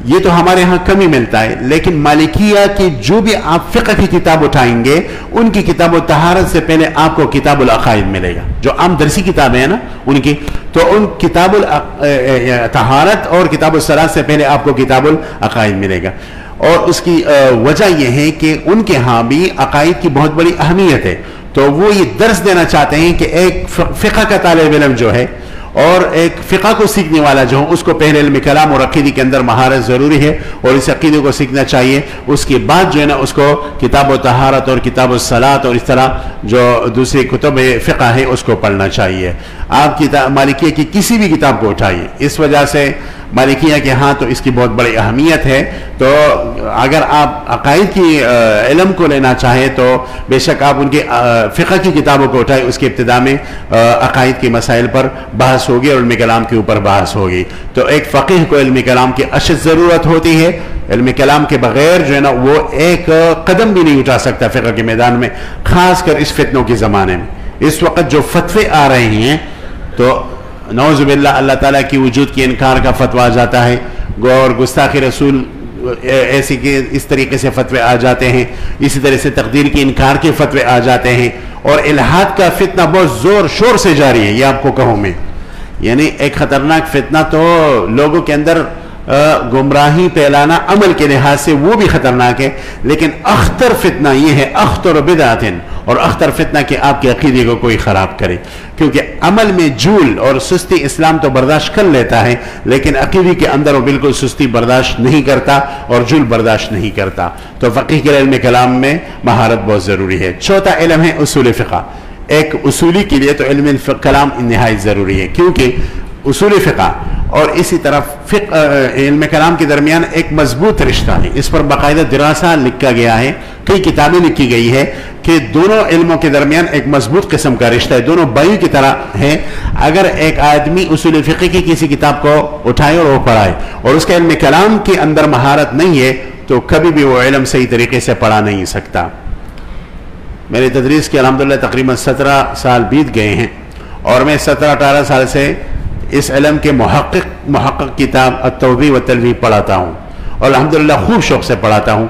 یہ تو ہمارے ہاں کم ہی ملتا ہے، لیکن مالکیہ کی جو بھی آپ فقہ کی کتاب اٹھائیں گے ان کی کتاب الطہارت سے پہلے آپ کو کتاب العقائد ملے گا، جو عام درسی کتابیں ہیں نا ان کی، تو ان کتاب الطہارت اور کتاب الصلاۃ سے پہلے آپ کو کتاب العقائد ملے گا۔ اور اس کی وجہ یہ ہے کہ ان کے ہاں بھی عقائد کی بہت بڑی اہمیت ہے، تو وہ یہ درس دینا چاہتے ہیں کہ ایک فقہ کا طالب علم جو ہے اور ایک فقہ کو سیکھنے والا جو اس کو پہلے علم کلام اور عقیدے کے اندر مہارت ضروری ہے، اور اس عقیدے کو سیکھنا چاہیے، اس کے بعد جو ہے نا اس کو کتاب الطہارت اور کتاب الصلاۃ اور اس طرح جو دوسری کتب فقہ ہے اس کو پڑھنا چاہیے۔ آپ مالکیہ کی کسی بھی کتاب کو اٹھائیے، اس وجہ سے مالکیہ کے ہاں تو اس کی بہت بڑی اہمیت ہے۔ تو اگر آپ عقائد کی علم کو لینا چاہیں تو بے شک آپ ان کے فقہ کی کتابوں کو اٹھائیں، اس کی ابتدا میں عقائد کے مسائل پر بحث ہوگی اور علم کلام کے اوپر بحث ہوگی۔ تو ایک فقیہ کو علم کلام کی اشد ضرورت ہوتی ہے، علم کلام کے بغیر جو ہے نا وہ ایک قدم بھی نہیں اٹھا سکتا فقہ کے میدان میں، خاص کر اس فتنوں کے زمانے میں۔ اس وقت جو فتوے آ رہے ہیں تو نعوذ باللہ اللہ تعالیٰ کی وجود کی انکار کا فتویٰ آ جاتا ہے، اور گستاخی رسول ایسی کہ اس طریقے سے فتوے آ جاتے ہیں، اسی طرح سے تقدیر کی انکار کے فتوے آ جاتے ہیں، اور الحاد کا فتنہ بہت زور شور سے جاری ہے، یہ آپ کو کہوں میں، یعنی ایک خطرناک فتنہ تو لوگوں کے اندر گمراہی پھیلانا عمل کے لحاظ سے وہ بھی خطرناک ہے، لیکن اخطر فتنہ یہ ہے، اخطر بدعت، اور اخطر فتنہ کہ آپ کے عقیدے کو کوئی خراب کرے، کیونکہ عمل میں جھول اور سستی اسلام تو برداشت کر لیتا ہے، لیکن عقیدے کے اندر وہ بالکل سستی برداشت نہیں کرتا اور جھول برداشت نہیں کرتا۔ تو فقیہ کے علم کلام میں مہارت بہت ضروری ہے۔ چوتھا علم ہے اصول فقہ۔ ایک اصولی کے لیے تو علم کلام نہایت ضروری ہے، کیونکہ اصول فقہ اور اسی طرح علم کلام کے درمیان ایک مضبوط رشتہ ہے، اس پر باقاعدہ دراسہ لکھا گیا ہے، کئی کتابیں لکھی گئی ہے کہ دونوں علموں کے درمیان ایک مضبوط قسم کا رشتہ ہے، دونوں بھائیوں کی طرح ہیں۔ اگر ایک آدمی اصول فقہ کی کسی کتاب کو اٹھائے اور وہ پڑھائے اور اس کا علم کلام کے اندر مہارت نہیں ہے تو کبھی بھی وہ علم صحیح طریقے سے پڑھا نہیں سکتا۔ میری تدریس کے الحمدللہ تقریباً 17 سال بیت گئے ہیں، اور میں 17-18 سال سے اس علم کے محقق کتاب التوضیح والتلویح پڑھاتا ہوں، اور الحمدللہ خوب شوق سے پڑھاتا ہوں۔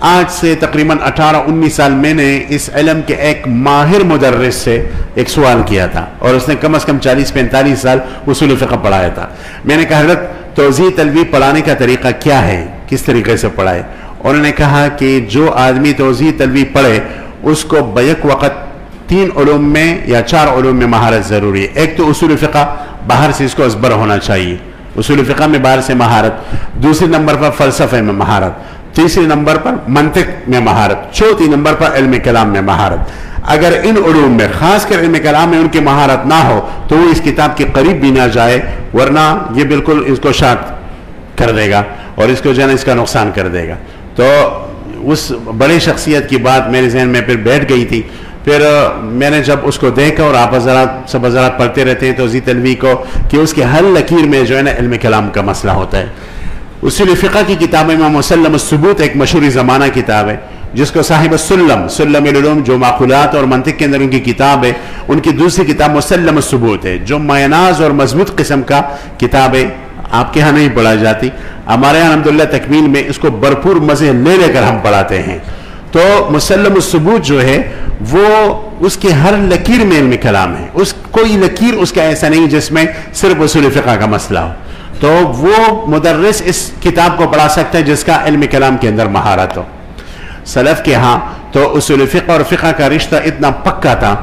آج سے تقریباً 18-19 سال میں نے اس علم کے ایک ماہر مدرس سے ایک سوال کیا تھا، اور اس نے کم از کم 40-45 سال اصول فقہ پڑھایا تھا۔ میں نے کہا حضرت توضیح تلویح پڑھانے کا طریقہ کیا ہے، کس طریقے سے پڑھائے؟ انہوں نے کہا کہ جو آدمی توضیح تلویح پڑھے اس کو بیک وقت 3 علوم میں یا 4 علوم میں مہارت ضروری ہے۔ ایک تو اصول فقہ، باہر سے اس کو ازبر ہونا چاہیے، اصول فقہ میں باہر سے مہارت، دوسرے نمبر پر فلسفے میں مہارت، تیسرے نمبر پر منطق میں مہارت، چوتھی نمبر پر علم کلام میں مہارت۔ اگر ان علوم میں خاص کر علم کلام میں ان کی مہارت نہ ہو تو وہ اس کتاب کے قریب بھی نہ جائے، ورنہ یہ بالکل اس کو شاٹ کر دے گا اور اس کو جو ہے اس کا نقصان کر دے گا۔ تو اس بڑے شخصیت کی بات میرے ذہن میں پھر بیٹھ گئی تھی۔ پھر میں نے جب اس کو دیکھا، اور آپ سب حضرات پڑھتے رہتے ہیں توضیح تلویح کو، کہ اس کے ہر لکیر میں جو ہے نا علم کلام کا مسئلہ ہوتا ہے۔ اصول فقہ کی کتاب امام مسلم الثبوت ایک مشہور زمانہ کتاب ہے، جس کو صاحب سلم العلوم جو معقولات اور منطق کے اندر ان کی کتاب ہے، ان کی دوسری کتاب مسلم الثبوت ہے، جو معناز اور مضبوط قسم کا کتاب ہے۔ آپ کے ہاں نہیں پڑھائی جاتی، ہمارے یہاں الحمدللہ تکمیل میں اس کو بھرپور مزے لے کر ہم پڑھاتے ہیں۔ تو مسلم الثبوت جو ہے وہ اس کے ہر لکیر میں علم کلام ہے، کوئی لکیر اس کا ایسا نہیں جس میں صرف اصول فقہ کا مسئلہ ہو۔ تو وہ مدرس اس کتاب کو پڑھا سکتا ہے جس کا علم کلام کے اندر مہارت ہو۔ سلف کے ہاں تو اصول فقہ اور فقہ کا رشتہ اتنا پکا تھا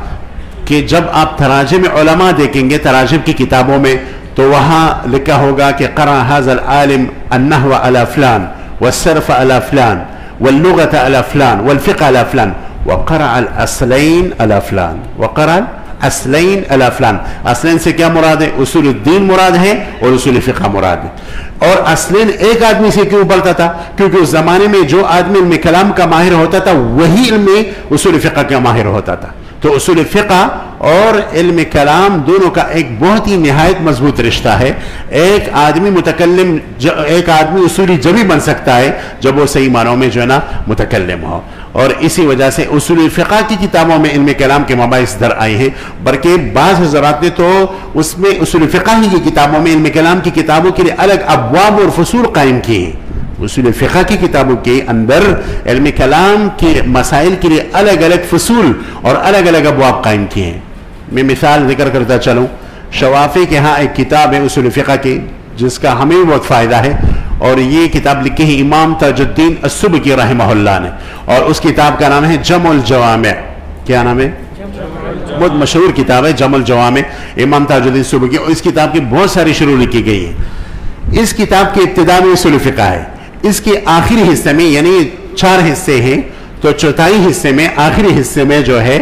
کہ جب آپ تراجم علماء دیکھیں گے تراجم کی کتابوں میں تو وہاں لکھا ہوگا کہ قرأ هذا العالم النحو على فلان والصرف على فلان واللغة على فلان والفقه على فلان وقرأ الاصلين على فلان وقرأ اصلین علی فلان. اصلین سے کیا مراد ہے؟ اصول الدین مراد ہے اور اصول فقہ مراد ہے. اور اصلین ایک آدمی سے کیوں پڑھتا تھا؟ کیونکہ اس زمانے میں جو آدمی علم کلام کا ماہر ہوتا تھا وہی علم اصول فقہ کا ماہر ہوتا تھا. تو اصول فقہ اور علم کلام دونوں کا ایک بہت ہی نہایت مضبوط رشتہ ہے. ایک آدمی متکلم ایک آدمی اصولی جبھی بن سکتا ہے جب وہ صحیح معنوں میں جو ہے نا متکلم ہو. اور اسی وجہ سے اصول فقہ کی کتابوں میں علم کلام کے مباحث در آئے ہیں، بلکہ بعض حضرات نے تو اس میں اصول فقہ کی کتابوں میں علم کلام کی کتابوں کے لیے الگ ابواب اور فصول قائم کیے ہیں. اصول فقہ کی کتابوں کے اندر علم کلام کے مسائل کے لیے الگ الگ فصول اور الگ الگ ابواب قائم کیے ہیں. میں مثال ذکر کرتا چلوں، شوافی کے ہاں ایک کتاب ہے اصول فقہ کی جس کا ہمیں بہت فائدہ ہے، اور یہ کتاب لکھی ہے امام تاج الدین السبکی رحمہ اللہ نے، اور اس کتاب کا نام ہے جمع الجوامع. کیا نام ہے؟ بہت مشہور کتاب ہے جمع الجوامع امام تاج الدین السبکی. اور اس کتاب کی بہت ساری شروع لکھی گئی ہے. اس کتاب کی ابتدا میں اصول فقہ ہے، اس کے آخری حصے میں یعنی 4 حصے ہیں تو چوتھائی حصے میں آخری حصے میں جو ہے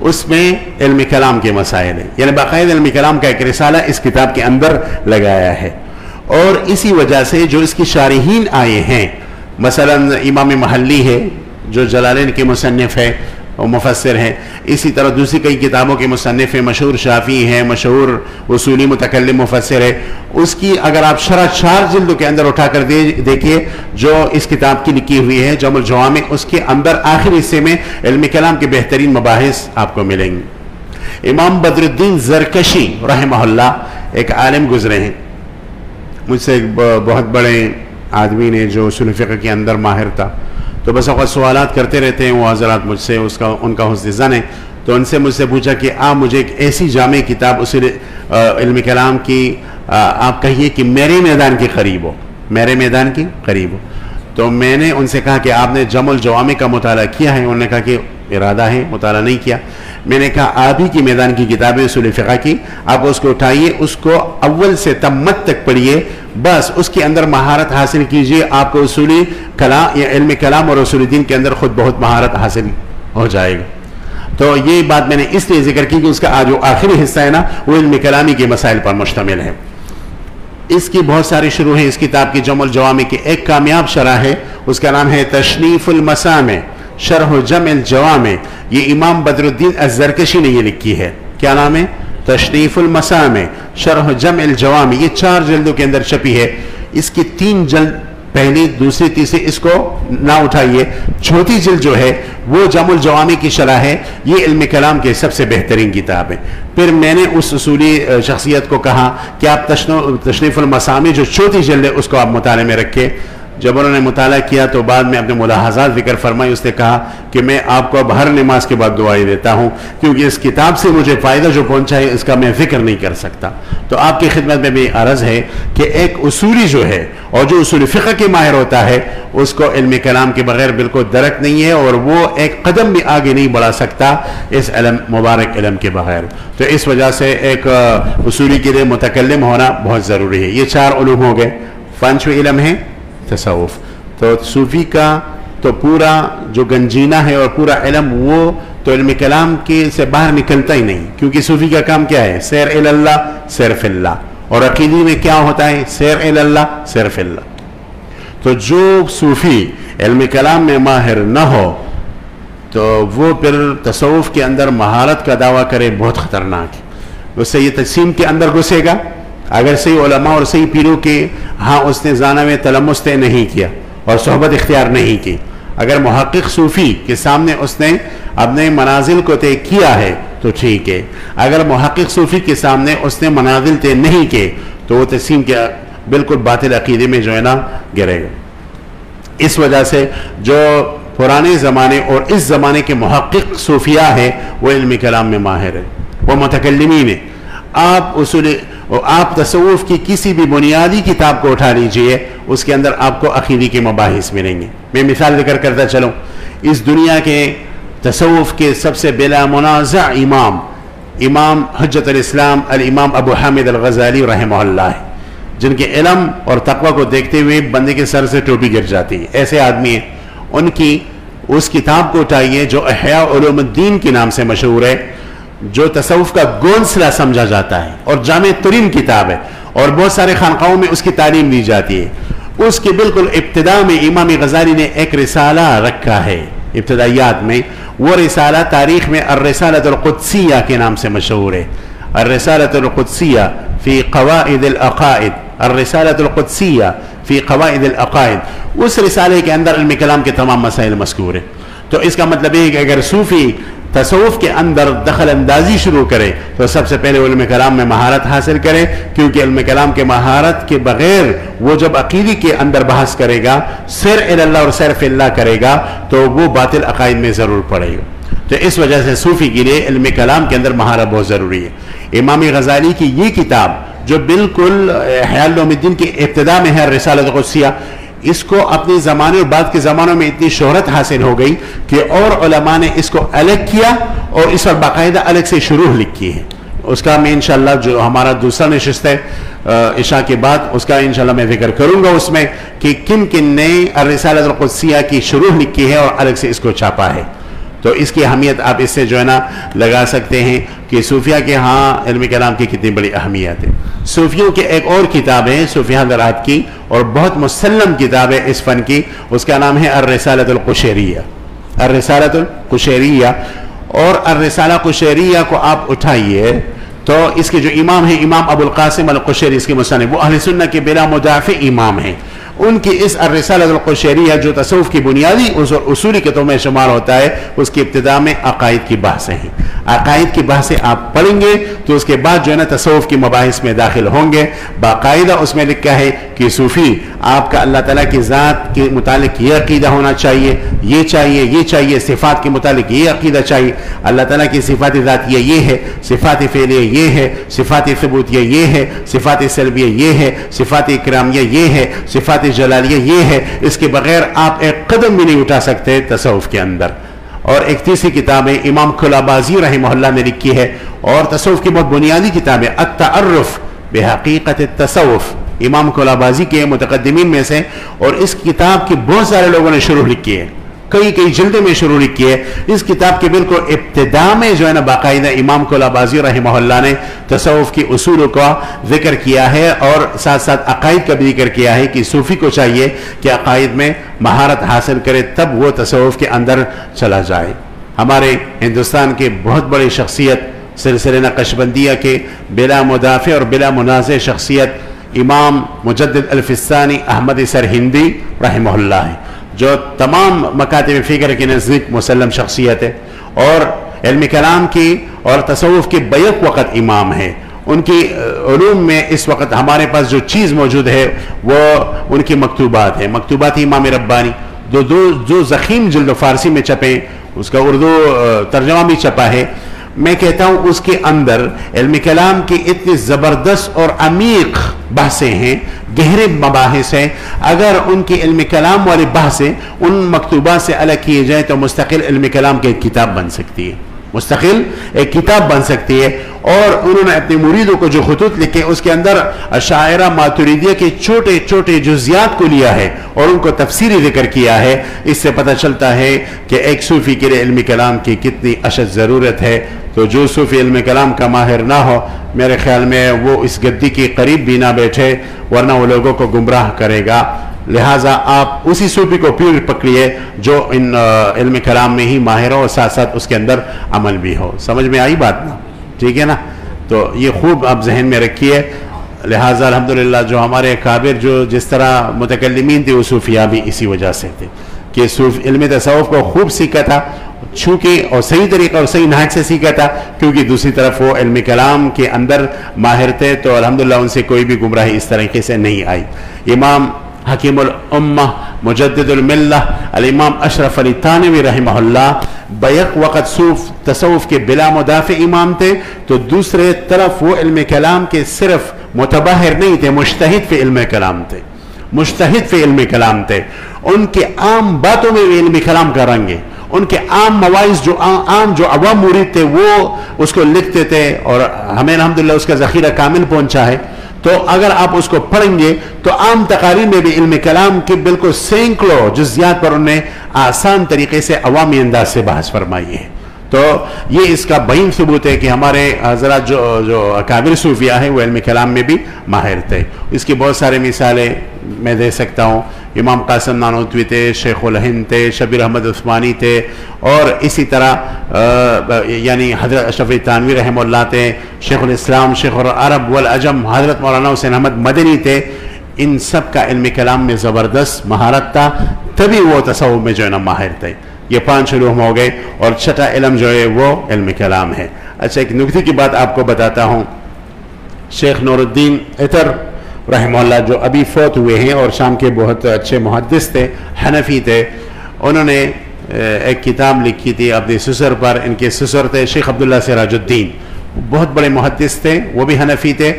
اس میں علم کلام کے مسائل ہیں، یعنی باقاعدہ علم کلام کا ایک رسالہ اس کتاب کے اندر لگایا ہے. اور اسی وجہ سے جو اس کی شارحین آئے ہیں، مثلا امام محلی ہے جو جلالین کے مصنف ہے اور مفسر ہیں، اسی طرح دوسری کئی کتابوں کے مصنف ہیں، مشہور شافعی ہیں، مشہور اصولی متکلم مفسر ہے. اس کی اگر آپ شرح 4 جلدوں کے اندر اٹھا کر دیکھیے جو اس کتاب کی لکھی ہوئی ہے جمع الجوامع، اس کے اندر آخری حصے میں علم کلام کے بہترین مباحث آپ کو ملیں گے. امام بدر الدین زرکشی رحمہ اللہ ایک عالم گزرے ہیں، مجھ سے ایک بہت بڑے آدمی نے جو اصول فقہ کے اندر ماہر تھا، تو بس اوقات سوالات کرتے رہتے ہیں وہ حضرات مجھ سے، ان کا حسن ظن ہے. تو ان سے مجھ سے پوچھا کہ آپ مجھے ایک ایسی جامع کتاب اصول علم کلام کی آپ کہیے کہ میرے میدان کے قریب ہو، میرے میدان کے قریب ہو. تو میں نے ان سے کہا کہ آپ نے جمع الجوامع کا مطالعہ کیا ہے؟ انہوں نے کہا کہ ارادہ ہے، مطالعہ نہیں کیا. میں نے کہا آپ ہی کی میدان کی کتابیں اصول فقہ کی، آپ اس کو اٹھائیے، اس کو اول سے تمت تک پڑھیے، بس اس کے اندر مہارت حاصل کیجئے، آپ کو اصولی کلام یا علم کلام اور اصول دین کے اندر خود بہت مہارت حاصل ہو جائے گا. تو یہ بات میں نے اس لیے ذکر کی کہ اس کا جو آخری حصہ ہے نا وہ علم کلامی کے مسائل پر مشتمل ہے. اس کی بہت ساری شروع ہیں. اس کتاب کی جمع الجوامع کی ایک کامیاب شرح ہے، اس کا نام ہے تشنیف المسامع شرح جمع الجوامع. یہ امام بدر الدین الزرکشی نے یہ لکھی ہے. کیا نام ہے؟ تشنیف المسامع شرح جمع الجوامع. یہ 4 جلدوں کے اندر چھپی ہے. اس کی 3 جلد، پہلی دوسری تیسری، اس کو نہ اٹھائیے. چوتھی جلد جو ہے وہ جمع الجوامع کی شرح ہے. یہ علم کلام کے سب سے بہترین کتاب ہے. پھر میں نے اس اصولی شخصیت کو کہا کہ آپ تشنیف المسامع جو چوتھی جلد ہے اس کو آپ مطالعے میں رکھیں. جب انہوں نے مطالعہ کیا تو بعد میں اپنے ملاحظات ذکر فرمائی. اس نے کہا کہ میں آپ کو اب ہر نماز کے بعد دعائیں دیتا ہوں کیونکہ اس کتاب سے مجھے فائدہ جو پہنچا ہے اس کا میں فکر نہیں کر سکتا. تو آپ کی خدمت میں بھی عرض ہے کہ ایک اصولی جو ہے اور جو اصول فقہ کے ماہر ہوتا ہے اس کو علم کلام کے بغیر بالکل درک نہیں ہے، اور وہ ایک قدم بھی آگے نہیں بڑھا سکتا اس علم مبارک علم کے بغیر. تو اس وجہ سے ایک اصولی کے لیے متکلم ہونا بہت ضروری ہے. یہ 4 علوم ہو گئے. 5واں علم ہے تصوف. تو صوفی کا تو پورا جو گنجینہ ہے اور پورا علم وہ تو علم کلام کے سے باہر نکلتا ہی نہیں، کیونکہ صوفی کا کام کیا ہے؟ سیر الی اللہ، سیر فی اللہ. اور عقیدی میں کیا ہوتا ہے؟ سیر الی اللہ، سیر فی اللہ. تو جو صوفی علم کلام میں ماہر نہ ہو تو وہ پھر تصوف کے اندر مہارت کا دعویٰ کرے، بہت خطرناک ہے. اس سے یہ تقسیم کے اندر گھسے گا. اگر صحیح علماء اور صحیح پیروں کے ہاں اس نے زانہ میں تلمس طے نہیں کیا اور صحبت اختیار نہیں کی، اگر محقق صوفی کے سامنے اس نے اپنے منازل کو طے کیا ہے تو ٹھیک ہے. اگر محقق صوفی کے سامنے اس نے منازل طے نہیں کیے تو وہ تقسیم کے بالکل باطل عقیدے میں جو ہے نا گرے گا. اس وجہ سے جو پرانے زمانے اور اس زمانے کے محقق صوفیاء ہیں وہ علم کلام میں ماہر ہیں، وہ متکلمین ہیں. آپ تصوف کی کسی بھی بنیادی کتاب کو اٹھا لیجئے، اس کے اندر آپ کو عقیدی کے مباحث ملیں گے. میں مثال ذکر کرتا چلوں. اس دنیا کے تصوف کے سب سے بلا منازع امام امام حجت الاسلام الامام ابو حامد الغزالی رحمہ اللہ ہے، جن کے علم اور تقوی کو دیکھتے ہوئے بندے کے سر سے ٹوپی گر جاتی ہے. ایسے آدمی ہیں. ان کی اس کتاب کو اٹھائیے جو احیاء علوم الدین کے نام سے مشہور ہے، جو تصوف کا گونسلہ سمجھا جاتا ہے اور جامع ترین کتاب ہے، اور بہت سارے خانقاہوں میں اس کی تعلیم دی جاتی ہے. اس کے بالکل ابتدا میں امام غزالی نے ایک رسالہ رکھا ہے، ابتدائیات میں. وہ رسالہ تاریخ میں الرسالۃ القدسیہ کے نام سے مشہور ہے. الرسالۃ القدسیہ فی قواعد العقائد، الرسالۃ القدسیہ فی قواعد العقائد. اس رسالے کے اندر علم کلام کے تمام مسائل مذکور ہیں. تو اس کا مطلب یہ ہے کہ اگر صوفی تصوف کے اندر دخل اندازی شروع کرے تو سب سے پہلے علم کلام میں مہارت حاصل کرے، کیونکہ علم کلام کے مہارت کے بغیر وہ جب عقیدے کے اندر بحث کرے گا، سیر اللہ اور سیر فی اللہ کرے گا، تو وہ باطل عقائد میں ضرور پڑے گا. تو اس وجہ سے صوفی کے لیے علم کلام کے اندر مہارت بہت ضروری ہے. امام غزالی کی یہ کتاب جو بالکل احیاء علوم الدین کی ابتدا میں ہے، الرسالۃ القدسیہ، اس کو اپنے زمانے اور بعد کے زمانوں میں اتنی شہرت حاصل ہو گئی کہ اور علماء نے اس کو الگ کیا اور اس پر باقاعدہ الگ سے شروح لکھی ہے. اس کا میں انشاءاللہ جو ہمارا دوسرا نشست ہے عشاء کے بعد، اس کا انشاءاللہ میں ذکر کروں گا اس میں کہ کن کن نے الرسالۃ القدسیہ کی شروح لکھی ہے اور الگ سے اس کو چھاپا ہے. تو اس کی اہمیت آپ اس سے جو ہے نا لگا سکتے ہیں کہ صوفیہ کے ہاں علم کلام کی کتنی بڑی اہمیت ہے. صوفیوں کی ایک اور کتاب ہے صوفیہ حضرات کی، اور بہت مسلم کتاب ہے اس فن کی، اس کا نام ہے الرسالۃ القشیریہ. الرسالۃ القشیریہ. اور الرسالہ قشیریہ کو آپ اٹھائیے تو اس کے جو امام ہیں امام ابو القاسم القشیری، اس کے مصنف، وہ اہل سنت کے بلا مدافع امام ہیں. ان کی اس الرسالۃ القشیریہ جو تصوف کی بنیادی اصولی کتب میں شمار ہوتا ہے، اس کی ابتدا میں عقائد کی بحثیں ہیں. عقائد کی بحثیں آپ پڑھیں گے تو اس کے بعد جو ہے نا تصوف کی مباحث میں داخل ہوں گے. باقاعدہ اس میں لکھا ہے کہ صوفی آپ کا اللہ تعالیٰ کی ذات کے متعلق یہ عقیدہ ہونا چاہیے، یہ چاہیے، یہ چاہیے. صفات کے متعلق یہ عقیدہ چاہیے. اللہ تعالیٰ کی صفات ذاتیہ یہ ہے، صفات فعلیہ یہ ہے، صفات ثبوتیہ یہ ہے، صفات سلبیہ یہ ہے، صفات اکرامیہ یہ ہے، صفات جلالیہ یہ ہے. اس کے بغیر آپ ایک قدم بھی نہیں اٹھا سکتے تصوف کے اندر. اور ایک تیسری کتاب ہے امام کلابازی رحمہ اللہ نے لکھی ہے، اور تصوف کی بہت بنیادی کتاب ہے التعرف بحقیقت التصوف. امام کلابازی کے متقدمین میں سے، اور اس کتاب کی بہت سارے لوگوں نے شروح لکھی ہے، کئی جلدوں میں شروع لکھی ہے. اس کتاب کے بالکل ابتدا میں جو ہے نا باقاعدہ امام کلابازی رحمہ اللہ نے تصوف کی اصولوں کا ذکر کیا ہے، اور ساتھ ساتھ عقائد کا بھی ذکر کیا ہے کہ صوفی کو چاہیے کہ عقائد میں مہارت حاصل کرے، تب وہ تصوف کے اندر چلا جائے. ہمارے ہندوستان کے بہت بڑی شخصیت سلسلہ نقشبندیہ کے بلا مدافع اور بلا منازع شخصیت امام مجدد الفسانی احمد سرہندی رحمہ اللہ ہے، جو تمام مکاتب فکر کے نزدیک مسلم شخصیت ہے، اور علم کلام کی اور تصوف کی بیک وقت امام ہے. ان کی علوم میں اس وقت ہمارے پاس جو چیز موجود ہے وہ ان کی مکتوبات ہیں. مکتوبات امام ربانی جو ضخیم جلد فارسی میں چھپے، اس کا اردو ترجمہ بھی چھپا ہے. میں کہتا ہوں اس کے اندر علم کلام کی اتنی زبردست اور عمیق بحثیں ہیں، گہرے مباحث ہیں. اگر ان کی علم کلام والی بحثیں ان مکتوبات سے الگ کیے جائیں تو مستقل علم کلام کی ایک کتاب بن سکتی ہے، مستقل ایک کتاب بن سکتی ہے. اور انہوں نے اپنے مریدوں کو جو خطوط لکھے اس کے اندر اشاعرہ ماتریدیہ کے چھوٹے چھوٹے جزیات کو لیا ہے اور ان کو تفسیری ذکر کیا ہے. اس سے پتہ چلتا ہے کہ ایک صوفی کے لیے علم کلام کی کتنی اشد ضرورت ہے. تو جو صوفی علم کلام کا ماہر نہ ہو، میرے خیال میں وہ اس گدی کے قریب بھی نہ بیٹھے، ورنہ وہ لوگوں کو گمراہ کرے گا. لہٰذا آپ اسی صوفی کو پیر پکڑیے جو ان علم کلام میں ہی ماہر ہو اور ساتھ ساتھ اس کے اندر عمل بھی ہو. سمجھ میں آئی بات نا؟ ٹھیک ہے نا؟ تو یہ خوب آپ ذہن میں رکھیے. لہٰذا الحمدللہ جو ہمارے کابر جو جس طرح متکلمین تھے وہ صوفیہ بھی اسی وجہ سے تھے کہ علم تصوف کو خوب سیکھا تھا، چونکہ اور صحیح طریقہ اور صحیح نہج سے سیکھا تھا، کیونکہ دوسری طرف وہ علم کلام کے اندر ماہر تھے. تو الحمدللہ ان سے کوئی بھی گمراہی اس طریقے سے نہیں آئی. امام حکیم الامہ مجدد الملہ الامام اشرف علی تھانوی رحمہ اللہ بیک وقت تصوف کے بلا مدافع امام تھے، تو دوسرے طرف وہ علم کلام کے صرف متباہر نہیں تھے، مجتہد فی علم کلام تھے، مجتہد فی علم کلام تھے. ان کے عام باتوں میں بھی علم کلام کا رنگ ہے، ان کے عام مواعظ جو عوام مرید تھے وہ اس کو لکھتے تھے، اور ہمیں الحمدللہ اس کا ذخیرہ کامل پہنچا ہے. تو اگر آپ اس کو پڑھیں گے تو عام تقاریر میں بھی علم کلام کے بالکل سینکڑوں جزیات پر انہوں نے آسان طریقے سے عوامی انداز سے بحث فرمائی ہے. تو یہ اس کا بہین ثبوت ہے کہ ہمارے حضرات جو اکابر صوفیہ ہیں وہ علم کلام میں بھی ماہر تھے. اس کی بہت سارے مثالیں میں دے سکتا ہوں. امام قاسم نانوتوی تھے، شیخ الہند تھے، شبیر احمد عثمانی تھے، اور اسی طرح یعنی حضرت اشرف تھانوی رحمہ اللہ تھے، شیخ الاسلام شیخ العرب والعجم حضرت مولانا حسین احمد مدنی تھے. ان سب کا علم کلام میں زبردست مہارت تھا، تبھی وہ تصوف میں جو ہے نا ماہر تھے. یہ 5 علوم ہو گئے، اور چھٹا علم جو ہے وہ علم کلام ہے. اچھا، ایک نکتے کی بات آپ کو بتاتا ہوں. شیخ نور الدین عطر رحمہ اللہ جو ابھی فوت ہوئے ہیں اور شام کے بہت اچھے محدث تھے، حنفی تھے، انہوں نے ایک کتاب لکھی تھی اپنے سسر پر. ان کے سسر تھے شیخ عبداللہ سراج الدین، بہت بڑے محدث تھے، وہ بھی حنفی تھے،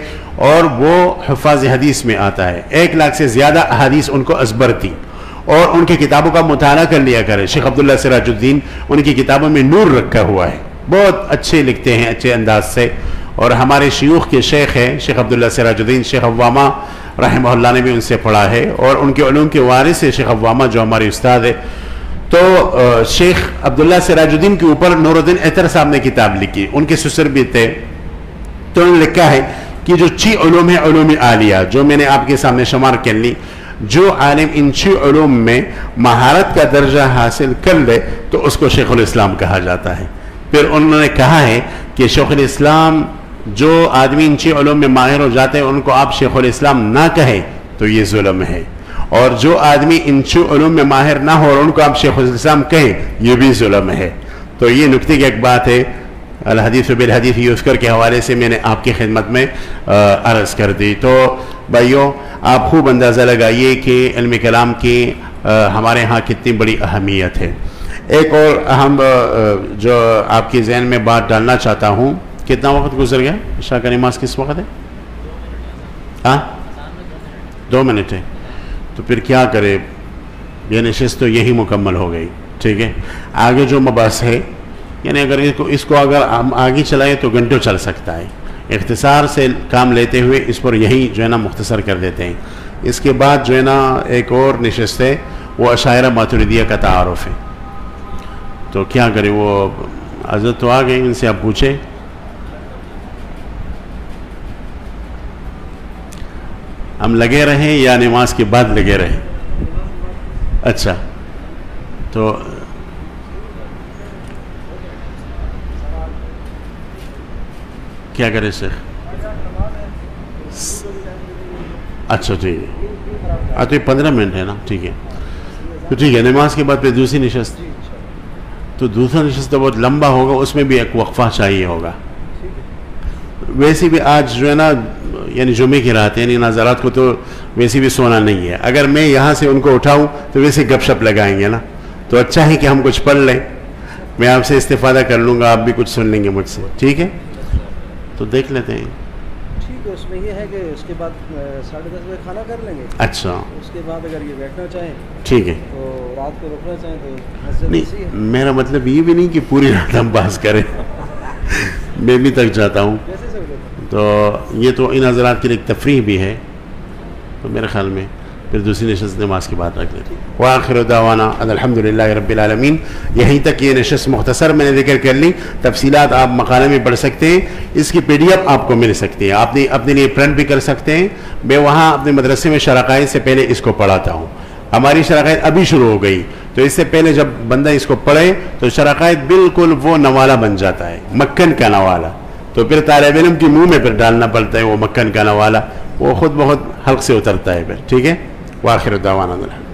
اور وہ حفاظ حدیث میں آتا ہے. 1 لاکھ سے زیادہ احادیث ان کو ازبر تھی، اور ان کی کتابوں کا مطالعہ کر لیا کرے. شیخ عبداللہ سراج الدین ان کی کتابوں میں نور رکھا ہوا ہے، بہت اچھے لکھتے ہیں اچھے انداز سے. اور ہمارے شیوخ کے شیخ ہیں شیخ عبداللہ سراج الدین، شیخ عوامہ رحمہ اللہ نے بھی ان سے پڑھا ہے، اور ان کے علوم کے وارث ہے شیخ عوامہ جو ہمارے استاد ہے. تو شیخ عبداللہ سراج الدین کے اوپر نور الدین عطر صاحب نے کتاب لکھی، ان کے سسر بھی تھے. تو انہوں نے لکھا ہے کہ جو 6 علوم ہیں علوم عالیہ، جو میں نے آپ کے سامنے شمار کر لی، جو عالم ان 6 علوم میں مہارت کا درجہ حاصل کر لے تو اس کو شیخ الاسلام کہا جاتا ہے. پھر انہوں نے کہا ہے کہ شیخ الاسلام، جو آدمی ان 6 علوم میں ماہر ہو جاتے ہیں ان کو آپ شیخ الاسلام نہ کہیں تو یہ ظلم ہے، اور جو آدمی ان 6 علوم میں ماہر نہ ہو اور ان کو آپ شیخ الاسلام کہیں یہ بھی ظلم ہے. تو یہ نکتے کی ایک بات ہے، الحدیث بالحدیث یذکر کے حوالے سے میں نے آپ کی خدمت میں عرض کر دی. تو بھائیوں، آپ خوب اندازہ لگائیے کہ علم کلام کی ہمارے ہاں کتنی بڑی اہمیت ہے. ایک اور اہم جو آپ کی ذہن میں بات ڈالنا چاہتا ہوں. کتنا وقت گزر گیا؟ عشاء کا نماز کس وقت ہے؟ 2 منٹ ہے. تو پھر کیا کرے، یہ نشست تو یہی مکمل ہو گئی. ٹھیک ہے، آگے جو مباحث ہے، یعنی اگر اس کو اگر ہم آگے چلائیں تو گھنٹوں چل سکتا ہے. اختصار سے کام لیتے ہوئے اس پر یہی جو ہے نا مختصر کر دیتے ہیں. اس کے بعد جو ہے نا ایک اور نشست ہے، وہ اشاعرہ ماتریدیہ کا تعارف ہے. تو کیا کریں، وہ حضرت تو آ گئے، ان سے آپ پوچھیں. ہم لگے رہیں یا نماز کے بعد لگے رہیں؟ اچھا، تو کیا کرے شیخ؟ اچھا ٹھیک ہے، تو یہ 15 منٹ ہے نا. ٹھیک ہے، تو ٹھیک ہے، نماز کے بعد پھر دوسری نشست. تو دوسرا نشست تو بہت لمبا ہوگا، اس میں بھی ایک وقفہ چاہیے ہوگا. ویسے بھی آج جو ہے نا یعنی جمعے کی رات، یعنی ناظرات کو تو ویسے بھی سونا نہیں ہے. اگر میں یہاں سے ان کو اٹھاؤں تو ویسے گپ شپ لگائیں گے نا. تو اچھا ہے کہ ہم کچھ پڑھ لیں، میں آپ سے استفادہ کر لوں گا، آپ بھی کچھ سن لیں گے مجھ سے. ٹھیک ہے، تو دیکھ لیتے ہیں.
ٹھیک ہے، اس میں یہ ہے کہ اس کے بعد 10:30 بجے کھانا کر لیں گے.
اچھا،
اس کے بعد اگر یہ بیٹھنا چاہیں
ٹھیک ہے،
تو رات کو رکنا چاہیں تو مسجد
نہیں.
ایسی ہے.
میرا مطلب یہ بھی نہیں کہ پوری رات ہم بحث کریں، میں بھی تک جاتا ہوں.
کیسے سکتے ہیں؟
تو یہ تو ان حضرات کے لیے ایک تفریح بھی ہے. تو میرے خیال میں پھر دوسری نشست نماز کی بات رکھ لیتے ہیں. وآخر دعوانا الحمدللہ رب العالمین. یہیں تک یہ نشست مختصر میں نے ذکر کر لی. تفصیلات آپ مقالے میں پڑھ سکتے ہیں. اس کی PDF آپ کو مل سکتی ہے، آپ اپنے لیے پرنٹ بھی کر سکتے ہیں. میں وہاں اپنے مدرسے میں شرقائد سے پہلے اس کو پڑھاتا ہوں. ہماری شرقائد ابھی شروع ہو گئی، تو اس سے پہلے جب بندہ اس کو پڑھے تو شرقائد بالکل وہ نوالا بن جاتا ہے، مکھن کا نوالا. تو پھر طالب علم کے منہ میں پھر ڈالنا پڑتا ہے وہ مکھن کا نوالا، وہ خود بہت حلق سے اترتا ہے پھر. ٹھیک ہے، وآخر دعوانا الحمدللہ.